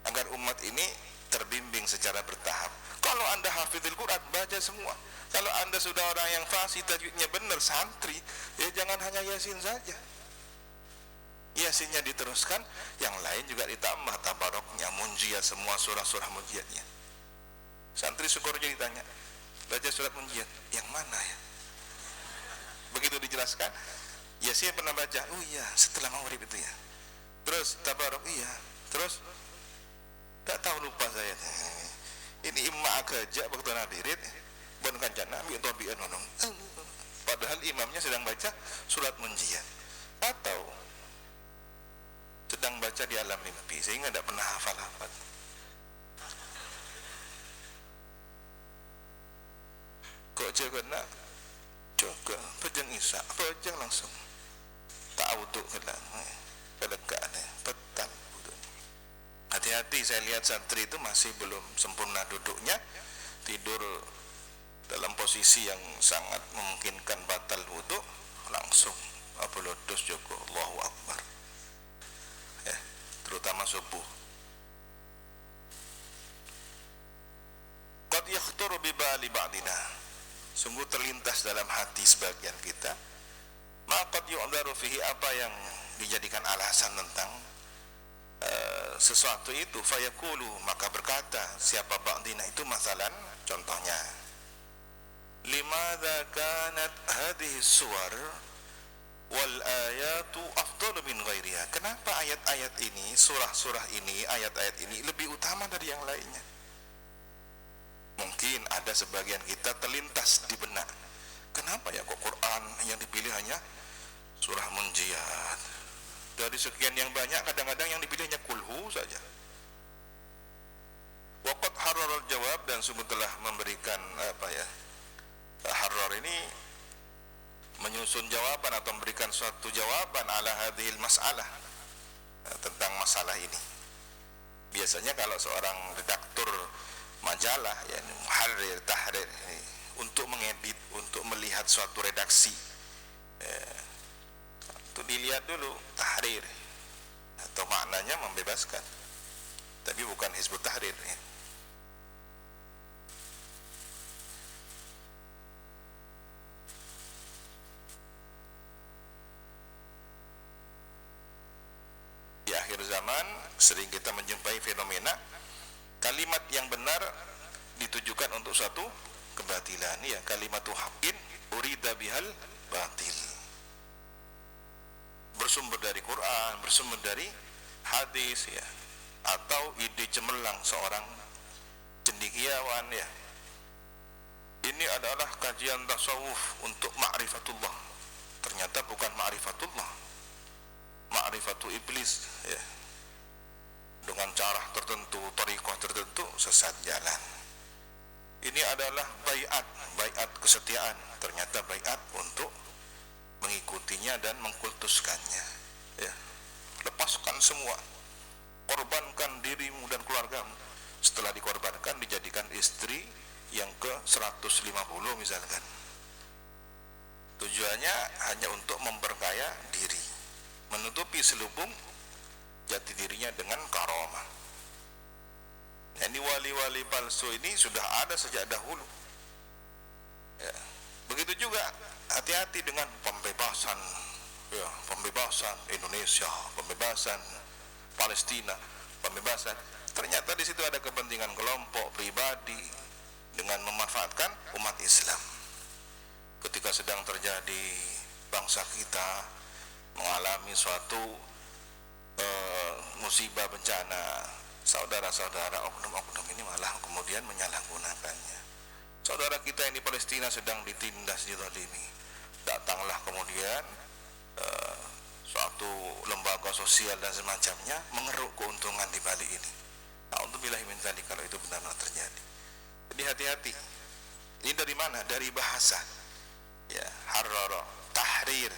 agar umat ini terbimbing secara bertahap. Kalau anda hafidhul Quran, baca semua. Kalau anda sudah orang yang fasih, tajwidnya benar, santri, ya jangan hanya Yasin saja. Yasinnya diteruskan, yang lain juga ditambah tabaroknya, munjiat, semua surah-surah munjiatnya. Santri syukur jadi ditanya, baca surat munjiat, yang mana ya? Begitu dijelaskan, Yasin pernah baca? Oh iya, setelah maghrib itu ya. Terus tabarok, iya. Terus tak tahu, lupa saya. Ini imam agak waktu hadirin ban kancana mi tabi'an nonong. Padahal imamnya sedang baca surat Munjiat atau sedang baca di alam mimpi, sehingga tidak pernah hafal-hafal. Kok jaga nak jaga pejang isya, pejang langsung tak wuduk kelang kelekaan petang wuduk. Hati-hati, saya lihat santri itu masih belum sempurna duduknya, tidur dalam posisi yang sangat memungkinkan batal wuduk, langsung apolodos joko Allahu Akbar, terutama subuh. Qad yakhturu bi bali ba'dina, sungguh terlintas dalam hati sebagian kita, maqad yu'daru fihi, apa yang dijadikan alasan tentang sesuatu itu, fayaqulu, maka berkata siapa ba'dina itu, masalan contohnya, limadza kanat hadhihi suwar wal ayatu afdalu min ghairiha, kenapa ayat-ayat ini, surah-surah ini, ayat-ayat ini lebih utama dari yang lainnya? Mungkin ada sebagian kita terlintas di benak, kenapa ya kok Quran yang dipilih hanya surah Munjiat? Dari sekian yang banyak, kadang-kadang yang dipilih hanya kulhu saja. Waqad harrar jawab, dan sungguh telah memberikan harrar ini menyusun jawaban atau memberikan suatu jawaban ala hadhil masalah, tentang masalah ini. Biasanya kalau seorang redaktur majalah, ya, muharrir, tahrir, untuk mengedit, untuk melihat suatu redaksi, itu dilihat dulu tahrir atau maknanya membebaskan, tapi bukan hizbut tahrir, ya. Di akhir zaman sering kita menjumpai fenomena kalimat yang benar ditujukan untuk suatu kebatilan, ya, kalimatu haqqin urida bihal batil, bersumber dari Quran, bersumber dari hadis, ya, atau ide cemerlang seorang cendekiawan, ya. Ini adalah kajian tasawuf untuk ma'rifatullah, ternyata bukan ma'rifatullah, ma'rifatu iblis, ya, dengan cara tertentu, thariqah tertentu, sesat jalan. Ini adalah baiat kesetiaan, ternyata baiat untuk mengikutinya dan mengkultuskannya, ya. Lepaskan semua, korbankan dirimu dan keluargamu. Setelah dikorbankan, dijadikan istri yang ke-150 misalkan. Tujuannya hanya untuk memperkaya diri, menutupi selubung jati dirinya dengan karomah. Ini wali-wali palsu ini sudah ada sejak dahulu, ya. Begitu juga hati-hati dengan pembebasan, ya, pembebasan Indonesia, pembebasan Palestina, pembebasan. Ternyata di situ ada kepentingan kelompok pribadi dengan memanfaatkan umat Islam. Ketika sedang terjadi bangsa kita mengalami suatu musibah, bencana, saudara-saudara oknum-oknum ini malah kemudian menyalahgunakannya. Saudara kita yang di Palestina sedang ditindas, dizalimi, datanglah kemudian suatu lembaga sosial dan semacamnya mengeruk keuntungan di balik ini. Na'udzubillahi min dzalik, kalau itu benar-benar terjadi. Jadi hati-hati. Ini dari mana? Dari bahasa, ya, harrara, tahrir,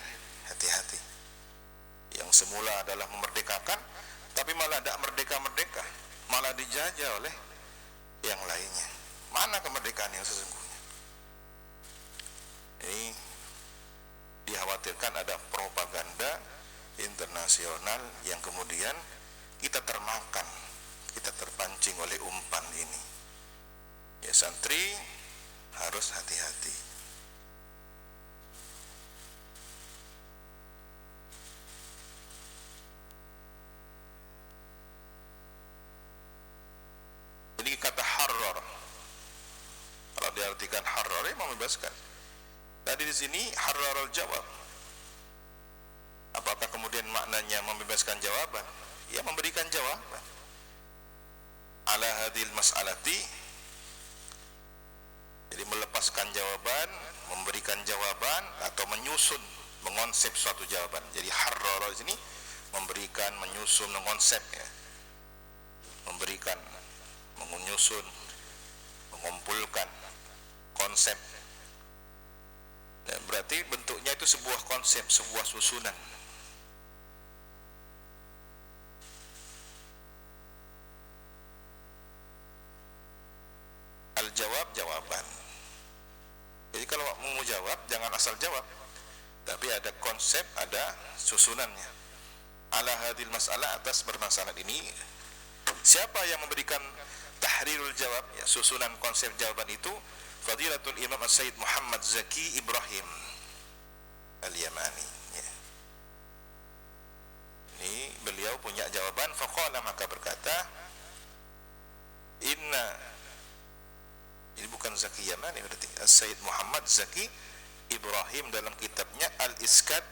hati-hati. Yang semula adalah memerdekakan, tapi malah tidak merdeka-merdeka, malah dijajah oleh yang lainnya. Mana kemerdekaan yang sesungguhnya? Ini dikhawatirkan ada propaganda internasional yang kemudian kita termakan, kita terpancing oleh umpan ini. Ya, santri harus hati-hati. Ini kata harrar, kalau diartikan harrar, membebaskan. Tadi di sini harrar al-jawab, Apakah kemudian maknanya membebaskan jawaban? Ya, memberikan jawaban. Ala hadil mas'alati, jadi melepaskan jawaban, memberikan jawaban, atau menyusun, mengonsep suatu jawaban. Jadi harrara di sini memberikan, menyusun, mengonsep, ya. Memberikan, menyusun, mengumpulkan konsep. Dan berarti bentuknya itu sebuah konsep, sebuah susunan. Al-jawab, jawaban. Jadi kalau mau jawab, jangan asal jawab, tapi ada konsep, ada susunannya. Ala hadil mas'alah, atas permasalahan ini. Siapa yang memberikan tahrirul jawab, ya, susunan konsep jawaban itu? Fadilatul Imam As-Sayyid Muhammad Zaki Ibrahim Al-Yamani, ya. Ini beliau punya jawaban. Faqala, maka berkata, inna, ini bukan Zaki Yamani berarti, As-Sayyid Muhammad Zaki Ibrahim dalam kitabnya Al-Iskat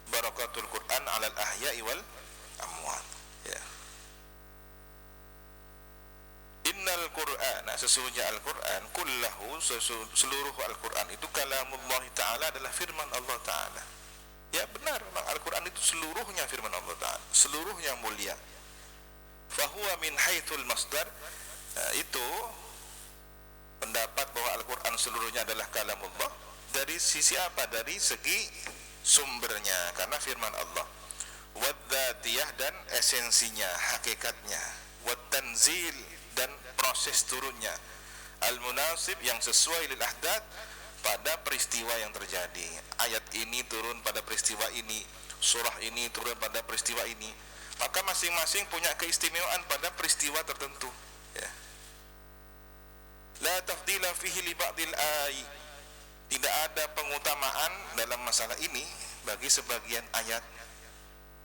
Barakatul Quran alal Ahya'i wal Amwat, ya. Innal Qur'an, sesungguhnya Al-Quran, kullahu, seluruh Al-Quran itu kalamullah ta'ala, adalah firman Allah ta'ala. Ya benar, Al-Quran itu seluruhnya firman Allah ta'ala, seluruhnya mulia. Fahuwa min haithul masdar, itu pendapat bahwa Al-Quran seluruhnya adalah kalamullah. Dari sisi apa? Dari segi sumbernya, karena firman Allah. Wadzatiyah, dan esensinya, hakikatnya. Wattanzil, dan proses turunnya. Al-munasib, yang sesuai lil ahdath, pada peristiwa yang terjadi. Ayat ini turun pada peristiwa ini, surah ini turun pada peristiwa ini. Maka masing-masing punya keistimewaan pada peristiwa tertentu, ya. La tafdila fihi li ba'dil ay, tidak ada pengutamaan dalam masalah ini bagi sebagian ayat,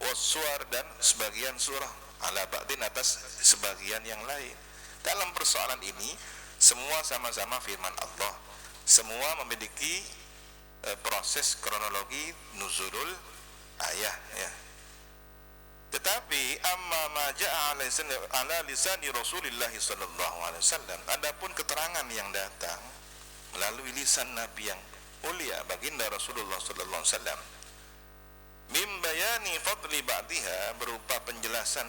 wassuar, dan sebagian surah, ala ba'din, atas sebagian yang lain. Dalam persoalan ini semua sama-sama firman Allah, semua memiliki proses kronologi nuzulul ayah, ya. Tetapi amma ma ja'a ala lisani Rasulillah sallallahu alaihi wasallam, adapun keterangan yang datang melalui lisan Nabi yang mulia, baginda Rasulullah sallallahu alaihi wasallam, mim bayani fadli ba'diha, berupa penjelasan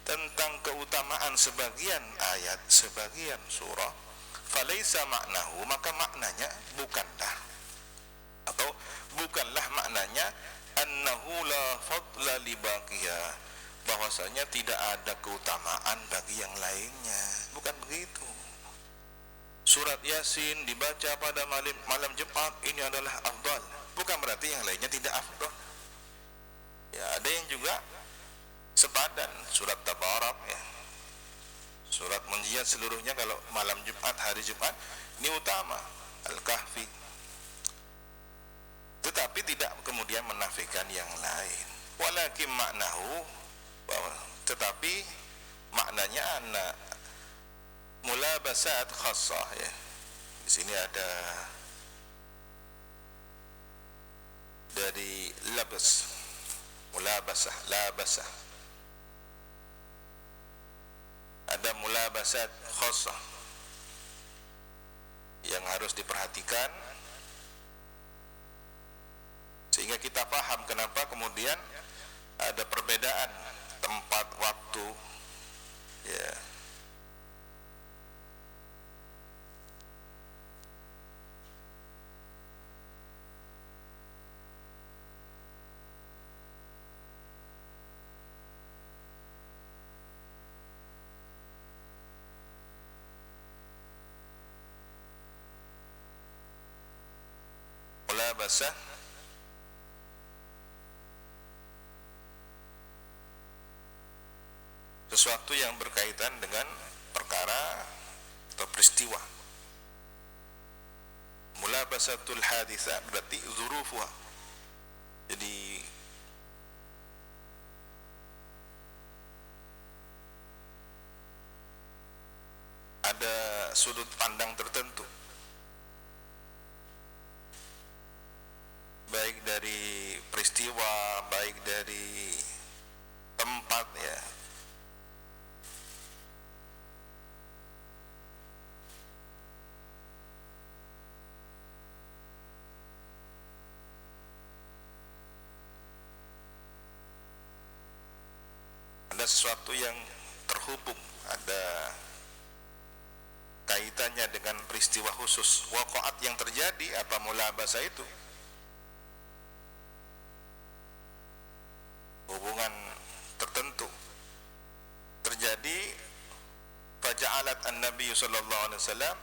tentang keutamaan sebagian ayat, sebagian surah, falaisa maknahu, maka maknanya bukanlah, atau bukanlah maknanya, annahu la fadla li baqiha, bahwasanya tidak ada keutamaan bagi yang lainnya. Bukan begitu. Surat Yasin dibaca pada malam Jumat, ini adalah afdal, bukan berarti yang lainnya tidak afdal. Ya, ada yang juga sepadan. Surat Tabarak, ya, surat Munjiat seluruhnya kalau malam Jumat, hari Jumat, ini utama. Al-Kahfi, tetapi tidak kemudian menafikan yang lain. Walakin maknahu, tetapi maknanya anna mulabasat khassah, ya. Di sini ada dari labas, mulabasah, labasah, ada mulabasat khassah yang harus diperhatikan, sehingga kita paham kenapa kemudian ada perbedaan tempat, waktu, ya. Mulabasah sesuatu yang berkaitan dengan perkara atau peristiwa. Mulabasatul haditsah berarti zurufuha, jadi ada sudut pandang tertentu, baik dari peristiwa rupa, baik dari tempat ya. Ada sesuatu yang terhubung, ada kaitannya dengan peristiwa khusus, waqa'at yang terjadi, apa mulabasa itu, hubungan tertentu terjadi. Faja'alat an-nabiy sallallahu alaihi wasallam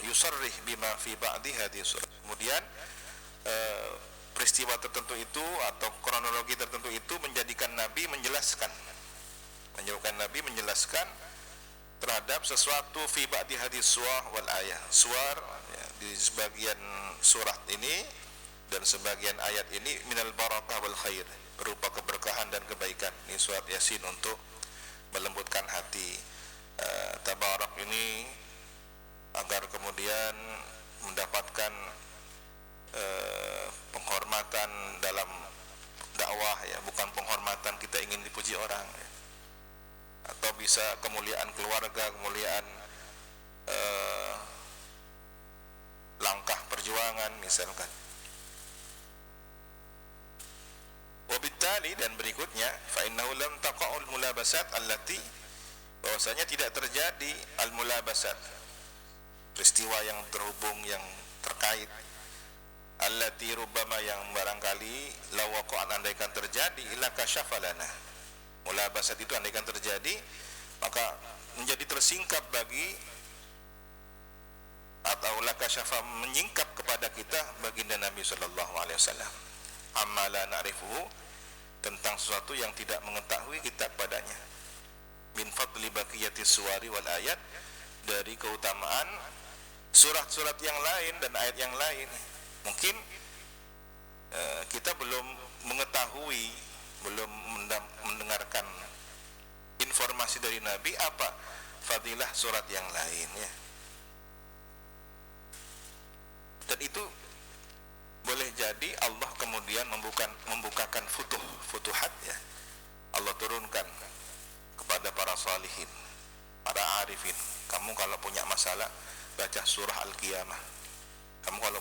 yusarrih bima fi ba'di hadhihi surah. Kemudian peristiwa tertentu itu atau kronologi tertentu itu menjadikan Nabi menjelaskan terhadap sesuatu fi ba'di hadhihi surah wal ayah. Suar ya, di sebagian surat ini dan sebagian ayat ini minal barakah wal khair, berupa keberkahan dan kebaikan. Ini surat Yasin untuk melembutkan hati. Tabarak ini agar kemudian mendapatkan penghormatan dalam dakwah ya, bukan penghormatan kita ingin dipuji orang ya. Atau bisa kemuliaan keluarga, kemuliaan langkah perjuangan misalkan. Wabittali, dan berikutnya, fa innahu lam taqa'ul mulabasat allati, bahwasanya tidak terjadi al mulabasat, peristiwa yang terhubung, yang terkait, allati rubbama, yang barangkali law waqa'an, andaikan terjadi, illa kasyafa lana. Mulabasat itu andaikan terjadi maka menjadi tersingkap bagi, atau la kasyafa, menyingkap kepada kita baginda Nabi sallallahu alaihi wasallam, amma la na'rifuhu, tentang sesuatu yang tidak mengetahui kita padanya, min fadli baqiyati suwari wal ayat, dari keutamaan surat-surat yang lain dan ayat yang lain. Mungkin kita belum mengetahui, belum mendengarkan informasi dari Nabi apa fadilah surat yang lain ya. Dan itu boleh jadi Allah kemudian membukakan futuhat ya. Allah turunkan kepada para salihin, para arifin, kamu kalau punya masalah baca surah Al-Qiyamah, kamu kalau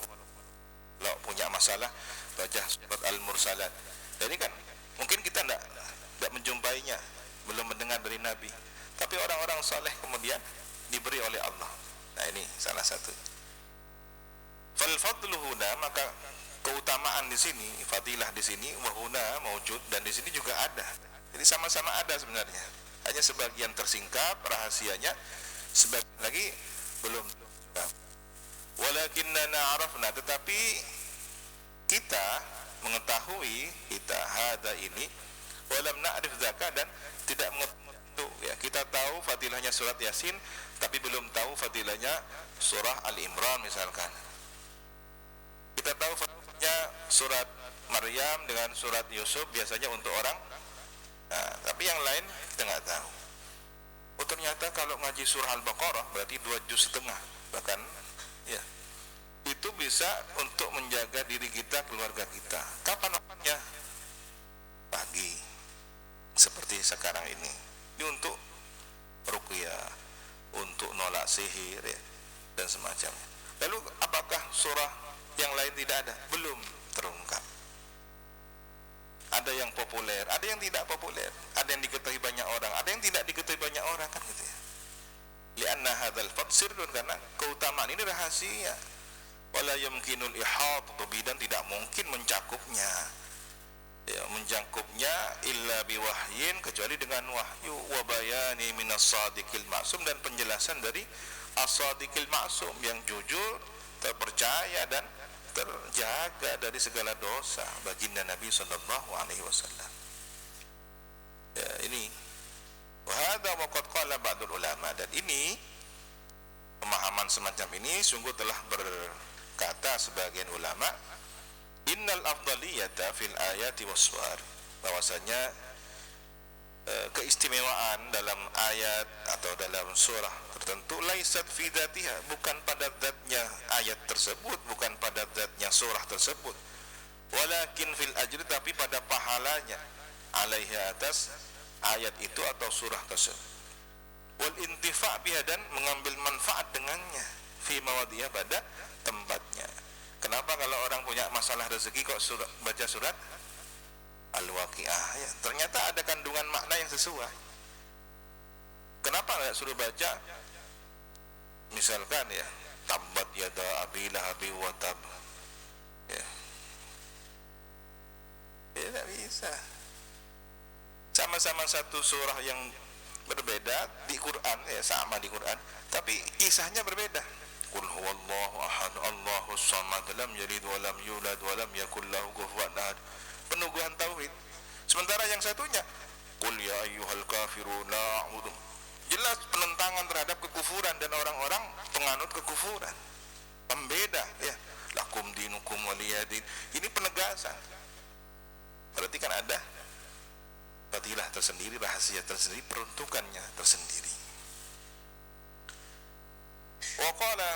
punya masalah baca surat Al-Mursalat. Jadi kan mungkin kita tidak menjumpainya, belum mendengar dari Nabi, tapi orang-orang saleh kemudian diberi oleh Allah. Nah ini salah satu. Fal fadlu huna, maka keutamaan di sini, fadilah di sini, wa huna maujud, dan di sini juga ada. Jadi sama-sama ada sebenarnya. Hanya sebagian tersingkap rahasianya, sebagian lagi belum. Walakinna na'rafna, tetapi kita mengetahui, kita hada ini, walam na'rif zaka, dan tidak mengetahui ya, kita tahu fadilahnya surat Yasin tapi belum tahu fadilahnya surah Al-Imran misalkan. Kita tahu fadilahnya surat Maryam dengan surat Yusuf biasanya untuk orang, nah, tapi yang lain kita nggak tahu. Oh ternyata kalau ngaji surah Al-Baqarah berarti 2 juz setengah bahkan ya, itu bisa untuk menjaga diri kita, keluarga kita. Kapan waktunya? Pagi, seperti sekarang ini. Ini untuk ruqyah, untuk nolak sihir ya, dan semacamnya. Lalu apakah surah yang lain tidak ada? Belum terungkap. Ada yang populer, ada yang tidak populer, ada yang diketahui banyak orang, ada yang tidak diketahui banyak orang, kan gitu ya. Lianna hadzal fadl sirrun, karena keutamaan ini rahasia. Wala yumkinul ihata bi, dan tidak mungkin mencakupnya ya, menjangkupnya illa biwahyin, kecuali dengan wahyu, wa bayani minas sadiqil ma'sum, dan penjelasan dari as-sadiqil ma'sum, yang jujur, terpercaya dan terjaga dari segala dosa, baginda Nabi sallallahu alaihi wasallam. Ya, ini wa hadza wa qad qala ba'dul ulama, dan ini pemahaman semacam ini sungguh telah berkata sebagian ulama, innal afdaliyata fil ayati wassuar, bahwasanya keistimewaan dalam ayat atau dalam surah tertentu, laisat fi dzatiha, bukan pada zatnya ayat tersebut, bukan pada zatnya surah tersebut, walakin fil ajri, tapi pada pahalanya, alaiha, atas ayat itu atau surah tersebut, wal intifa' biha, dan mengambil manfaat dengannya, fi mawadhiha, pada tempatnya. Kenapa kalau orang punya masalah rezeki kok baca surat Al-Waqiah ya? Ternyata ada kandungan makna yang sesuai. Kenapa nggak suruh baca misalkan ya tabbat yada abi lahabi wa tab ya? Ya tidak bisa. Sama-sama satu surah yang berbeda di Quran ya, sama di Quran, tapi kisahnya berbeda. Qul huwallahu ahad Allahus samad lam yalid wa lam yulad wa lam yakul lahu kufuwan ahad. Penuguhan tauhid. Sementara yang satunya qul ya ayyuhal kafirun la a'budu. Jelas penentangan terhadap kekufuran dan orang-orang penganut kekufuran. Pembeda ya. Lakum dinukum waliyadin. Ini penegasan. Berarti kan ada fadilah tersendiri, rahasia tersendiri, peruntukannya tersendiri. Wa qala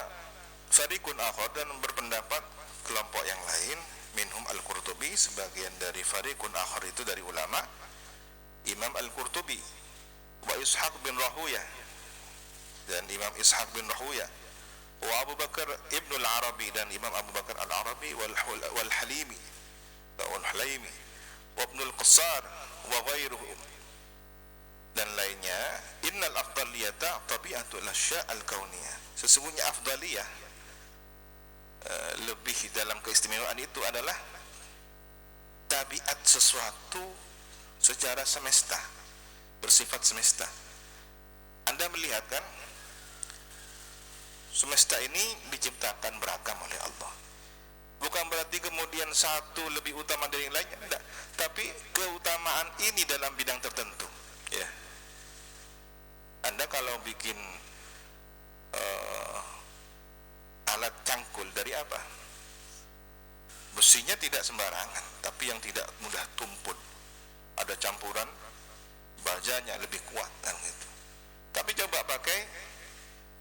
fariqun akhar, dan berpendapat kelompok yang lain, minhum Al-Qurtubi, sebagian dari fariqun akhar itu dari ulama Imam Al-Qurtubi, wa Ishaq bin Rahuyah, dan Imam Ishaq bin Rahuyah, wa Abu Bakar Ibn Al-Arabi, dan Imam Abu Bakar Al-Arabi, wal Halimi, wal Halaimi, wa Ibn Al-Qassar, wa ghairuhum, dan lainnya, innal afdaliyata tabi'atul asya' al-kauniyah. Sesungguhnya afdaliyah, lebih dalam keistimewaan itu adalah tabiat sesuatu secara semesta, bersifat semesta. Anda melihat kan, semesta ini diciptakan beragam oleh Allah. Bukan berarti kemudian satu lebih utama dari yang lainnya, tidak. Tapi keutamaan ini dalam bidang tertentu. Ya. Anda kalau bikin alat cangkul dari apa? Besinya tidak sembarangan, tapi yang tidak mudah tumpul. Ada campuran bajanya lebih kuat kan gitu. Tapi coba pakai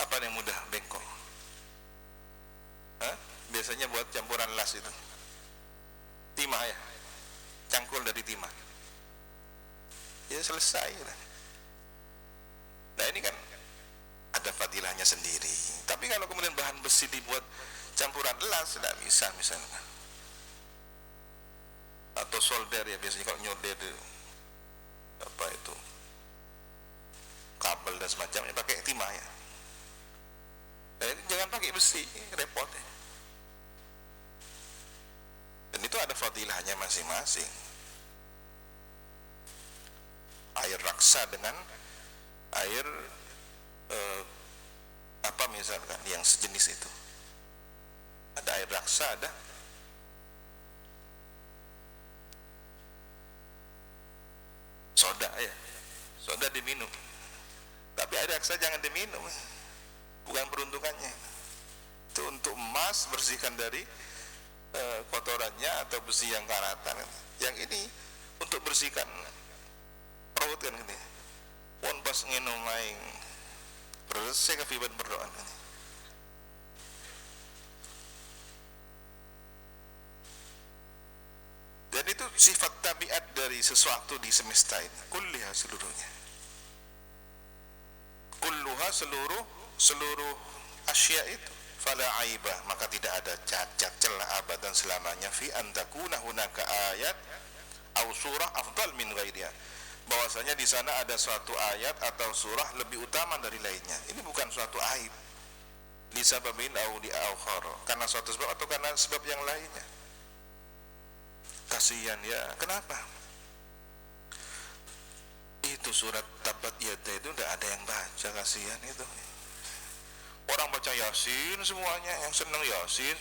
apa yang mudah bengkok? Hah? Biasanya buat campuran las itu timah ya, cangkul dari timah ya, selesai. Nah ini kan ada fadilahnya sendiri. Tapi kalau kemudian bahan besi dibuat campuran las, tidak bisa misalnya, atau solder ya, biasanya kalau nyolder apa itu kabel dan semacamnya pakai timah ya. Nah, jangan pakai besi, repot ya. Dan itu ada fadilahnya masing-masing. Air raksa dengan air apa misalkan yang sejenis itu, ada air raksa, ada soda ya, soda diminum, tapi air raksa jangan diminum, bukan peruntukannya. Itu untuk emas, bersihkan dari kotorannya atau besi yang karatan. Yang ini untuk bersihkan perut kan ini. Pun pas nginum maing bersih kefiban berdoa. Dan itu sifat tabiat dari sesuatu di semesta ini. Kulliha, seluruhnya. Kulluha, seluruh asya itu. Fala aibah, maka tidak ada cacat celah abadan selamanya, fi antakuna hunaka ayat au surah afdal min ghairiha, bahwasanya di sana ada suatu ayat atau surah lebih utama dari lainnya. Ini bukan suatu aib, li sababin au li akhar, karena suatu sebab atau karena sebab yang lainnya. Kasihan ya, kenapa? Itu surat Tabbat Yada itu tidak ada yang baca, kasihan itu. Orang baca Yasin semuanya, yang senang Yasin.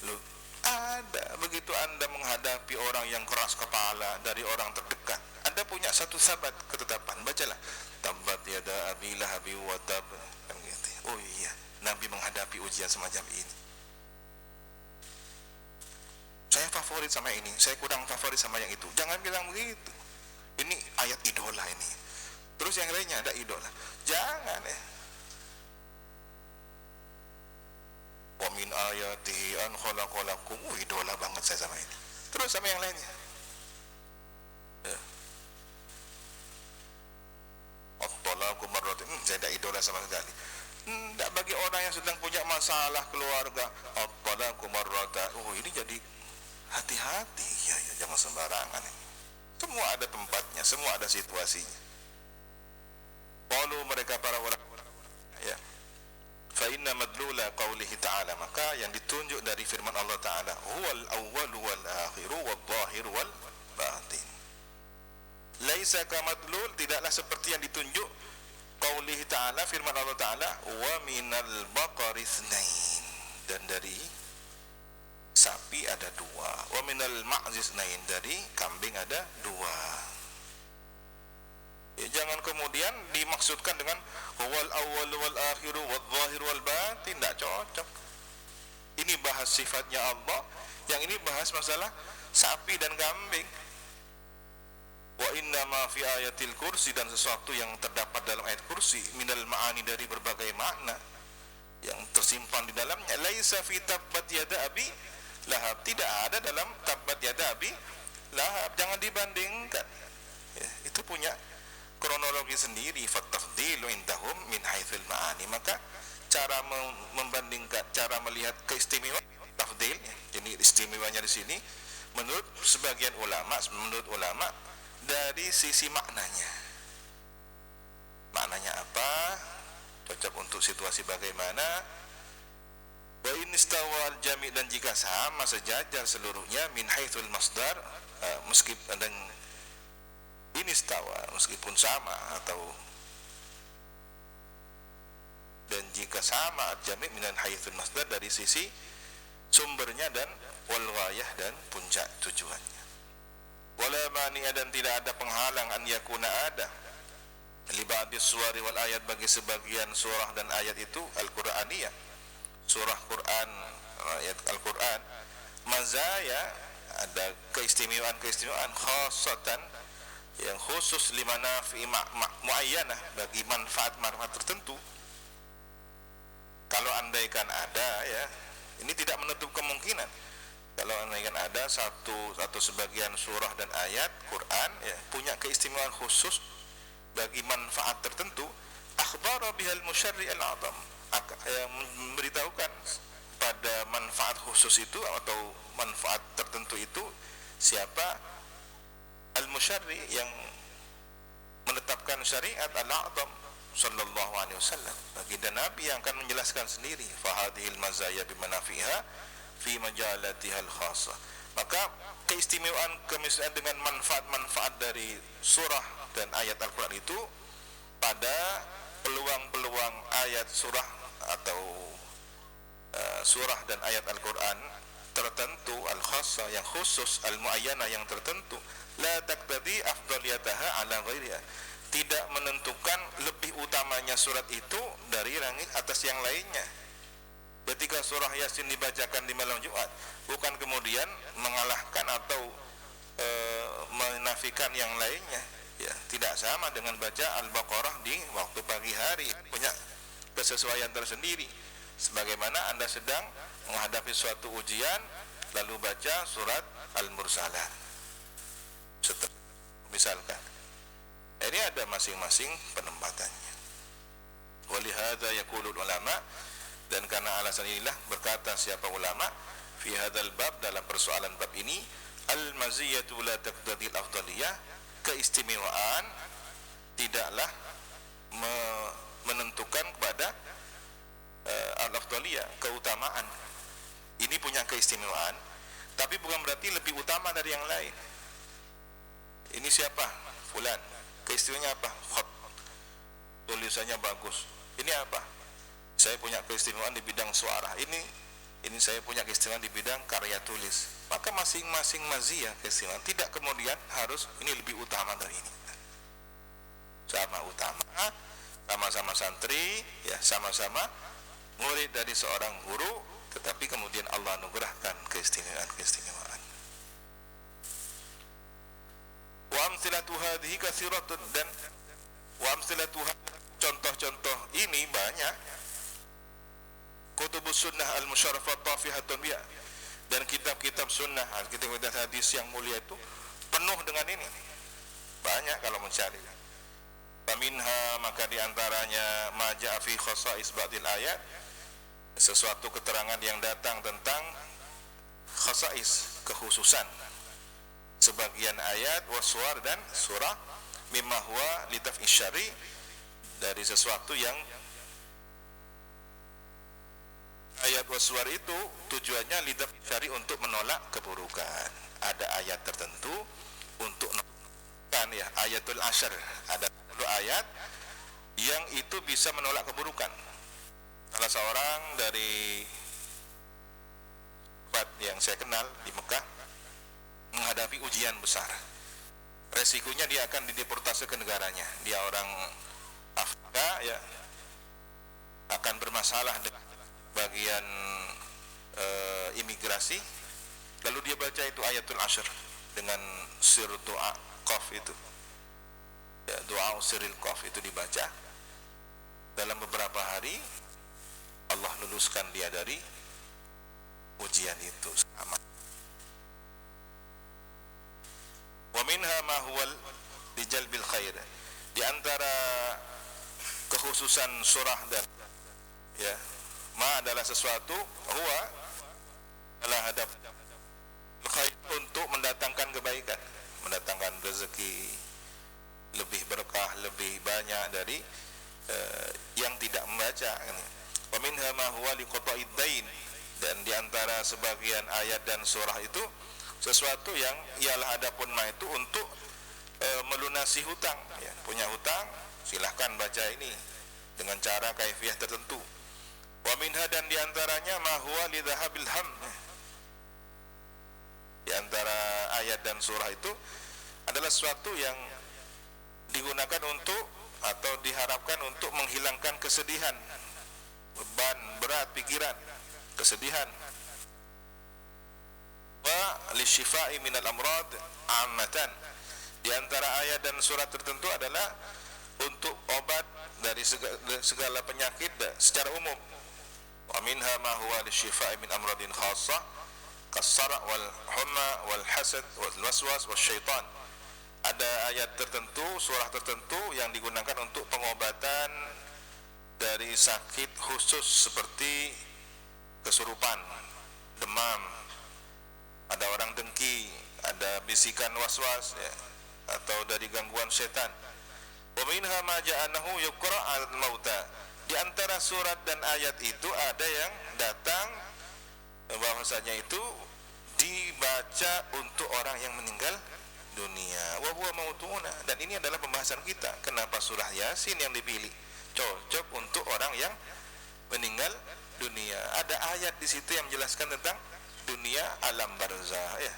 Loh, ada. Begitu Anda menghadapi orang yang keras kepala dari orang terdekat, Anda punya satu sahabat ketetapan, bacalah Tabbat Yada Abi Lahabi wa Tab. Oh iya, Nabi menghadapi ujian semacam ini. Saya favorit sama ini, saya kurang favorit sama yang itu. Jangan bilang begitu. Ini ayat idola ini. Terus yang lainnya ada idola. Jangan ya. Wa min ayatihi an khalaqalakum. Idola banget saya sama ini. Terus sama yang lainnya. Ya. At-talaqu marratayn. Saya tidak idola sama sekali. Tidak bagi orang yang sedang punya masalah keluarga. At-talaqu marratayn. Ini jadi hati-hati. Ya, jangan sembarangan ini. Semua ada tempatnya, semua ada situasinya. Qalu mereka para ulama, ya. Fa inna madlula qawlihi ta'ala, maka yang ditunjuk dari firman Allah Ta'ala, huwal awwal wal akhir wal zahir wal batin. Laisa kamadlul, tidaklah seperti yang ditunjuk qawlihi ta'ala, firman Allah Ta'ala, wa minal baqari itsnain, dan dari sapi ada 2, wa minal ma'zi itsnain, dari kambing ada 2. Ya, jangan kemudian dimaksudkan dengan wal awwal wal akhir wal zahir wal batin, tidak cocok. Ini bahas sifatnya Allah, yang ini bahas masalah sapi dan kambing. Wa inna ma fi ayatil kursi, dan sesuatu yang terdapat dalam ayat kursi, minal ma'ani, dari berbagai makna yang tersimpan di dalamnya. Laisa fi tabbat yada abi lahab, tidak ada dalam tabbat yada abi lahab. Jangan dibandingkan, ya, itu punya kronologi sendiri. Fatafdilu indahum min haitsul ma'ani, maka cara membandingkan, cara melihat keistimewaan tafdil, jadi istimewanya di sini menurut sebagian ulama, dari sisi maknanya. Maknanya apa? Cocok untuk situasi bagaimana? Wa in istawal jami', dan jika sama sejajar seluruhnya, min haitsul masdar, meskipun dan ini istawa, meskipun sama, atau dan jika sama jami' minan haitsul masdar, dari sisi sumbernya, dan wal ghayah, dan puncak tujuannya. Wala mani'a, dan tidak ada penghalang, an yakuna, ada li ba'dis suwari wal ayat, bagi sebagian surah dan ayat itu al-Qur'aniyah, surah Quran, ayat Al-Quran, mazaya, ada keistimewaan khassatan, yang khusus, limanafi muayyanah, bagi manfaat-manfaat tertentu. Kalau andaikan ada, ya, ini tidak menutup kemungkinan. Kalau andaikan ada satu atau sebagian surah dan ayat Quran, ya, punya keistimewaan khusus bagi manfaat tertentu, akhbara bihal musyarri al-azam, yang memberitahukan pada manfaat khusus itu atau manfaat tertentu itu siapa? Al-musyarri, yang menetapkan syariat, al-a'zam sallallahu alaihi wasallam, baginda Nabi yang akan menjelaskan sendiri. Fahadhil mazaya bimanafiha fi majalatihal khassa, maka keistimewaan dengan manfaat-manfaat dari surah dan ayat Al-Quran itu pada peluang-peluang ayat surah atau surah dan ayat Al-Quran tertentu, al-khassa, yang khusus, al-muayyana, yang tertentu, la taqtadi afdaliyataha ala ghairiha, tidak menentukan lebih utamanya surat itu dari langit atas yang lainnya. Ketika surah Yasin dibacakan di malam Jumat, bukan kemudian mengalahkan atau menafikan yang lainnya, ya, tidak sama dengan baca Al-Baqarah di waktu pagi hari, punya kesesuaian tersendiri. Sebagaimana Anda sedang menghadapi suatu ujian lalu baca surat Al-Mursalat, misalkan, ini ada masing-masing penempatannya. Walihada yaqulul ulama, dan karena alasan inilah berkata siapa ulama, fi hadzal bab, dalam persoalan bab ini, al-maziyatu la taqtadil afdaliyah, keistimewaan tidaklah menentukan kepada al-afdaliyah, keutamaan. Ini punya keistimewaan, tapi bukan berarti lebih utama dari yang lain. Ini siapa? Fulan. Keistimewaannya apa? Khat. Tulisannya bagus. Ini apa? Saya punya keistimewaan di bidang suara. Ini saya punya keistimewaan di bidang karya tulis. Maka masing-masing maziyah keistimewaan, tidak kemudian harus ini lebih utama dari ini. Sama utama, sama-sama santri, ya, sama-sama murid dari seorang guru, tetapi kemudian Allah anugerahkan keistimewaan. Wa amthilatu hadhihi katsiratun, dan wa amthilatu, contoh-contoh ini banyak. kutubus sunnah al-musyarrafat tafihatun biha, dan kitab-kitab sunnah, kitab-kitab hadis yang mulia itu penuh dengan ini. Banyak kalau mencari. Faminha, maka diantaranya ma ja'a fi khasa'is ba'dil ayat, sesuatu keterangan yang datang tentang khasa'is, kekhususan sebagian ayat, waswar, dan surah, mimma huwa litaf'i syari, dari sesuatu yang ayat waswar itu tujuannya lidaf syari, untuk menolak keburukan. Ada ayat tertentu untuk menolak, ya, ayatul asyar, ada ayat yang itu bisa menolak keburukan. Salah seorang dari sahabat yang saya kenal di Mekah menghadapi ujian besar. Resikonya dia akan dideportasi ke negaranya. Dia orang Afrika, ya, akan bermasalah dengan bagian imigrasi. Lalu dia baca itu ayatul asyr dengan sir doa qaf itu, ya, doa siril qaf itu dibaca. Dalam beberapa hari Allah luluskan dia dari ujian itu. Wa minha ma huwal lijalbil khair, di antara kekhususan surah dan, ya, ma adalah sesuatu, huwa adalah hadap khair, untuk mendatangkan kebaikan, mendatangkan rezeki lebih berkah, lebih banyak dari yang tidak membaca. Wa minha ma huwa liqata'id dain, dan di antara sebagian ayat dan surah itu sesuatu yang ialah adapun ma itu untuk melunasi hutang, ya, punya hutang silahkan baca ini dengan cara kaifiyah tertentu. Wa minha, dan di antaranya ma huwa lidhahabil ham, di antara ayat dan surah itu adalah sesuatu yang digunakan untuk, atau diharapkan untuk menghilangkan kesedihan, beban berat pikiran, kesedihan. Wa lisyifa'i minal amrad ammatan, di antara ayat dan surat tertentu adalah untuk obat dari segala penyakit secara umum. Wa minha ma huwa lisyifa'i min amradin khassah kas-sara' wal humma wal hasad wal waswas wal syaitan. Ada ayat tertentu, surah tertentu yang digunakan untuk pengobatan dari sakit khusus seperti kesurupan, demam, ada orang dengki, ada bisikan waswas, ya, atau dari gangguan setan. Wa minha ma ja'anahu yuqra' al-mauta, di antara surat dan ayat itu ada yang datang bahwasanya itu dibaca untuk orang yang meninggal dunia. Wa huwa mautuna, dan ini adalah pembahasan kita. Kenapa surah Yasin yang dipilih? Cocok untuk orang yang meninggal dunia. Ada ayat di situ yang menjelaskan tentang dunia, alam barzah, ya.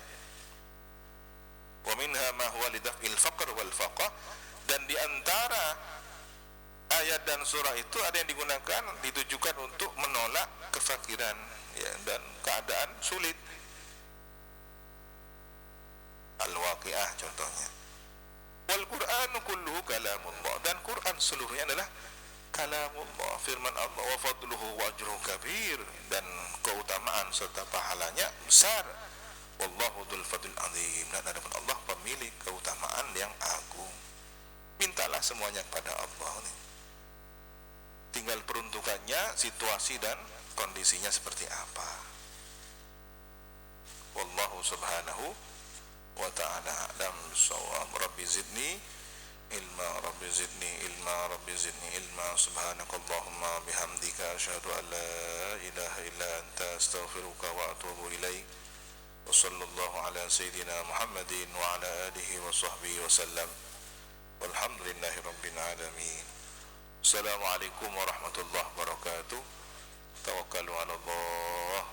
Wa minha ma huwa lidaf'il faqr wal faqah, dan di antara ayat dan surah itu ada yang digunakan, ditujukan untuk menolak kefakiran, ya, dan keadaan sulit. Al-Waqi'ah contohnya. Wal Qur'anu kulluhu kalamullah, dan Quran seluruhnya adalah kalamullah, firman Allah. Wa fadluhu wa ajruhu kabir, dan keutamaan serta pahalanya besar. Wallahu dzul fadlil azim, dan adapun Allah pemilik keutamaan yang agung. Mintalah semuanya kepada Allah. Tinggal peruntukannya, situasi dan kondisinya seperti apa. Wallahu subhanahu wa ta'ala a'lam bissawab. Rabbi zidni ilma, Rabbi zidni ilma, Rabbi zidni ilma. Subhanakallahumma bihamdika asyhadu an la ilaha illa anta astaghfiruka wa atubu ilaik. Wa sallallahu ala sayyidina Muhammadin wa ala alihi wa sahbihi wa sallam. Walhamdulillahi rabbil alamin. Assalamualaikum warahmatullahi wabarakatuh. Tawakkalu ala Allah.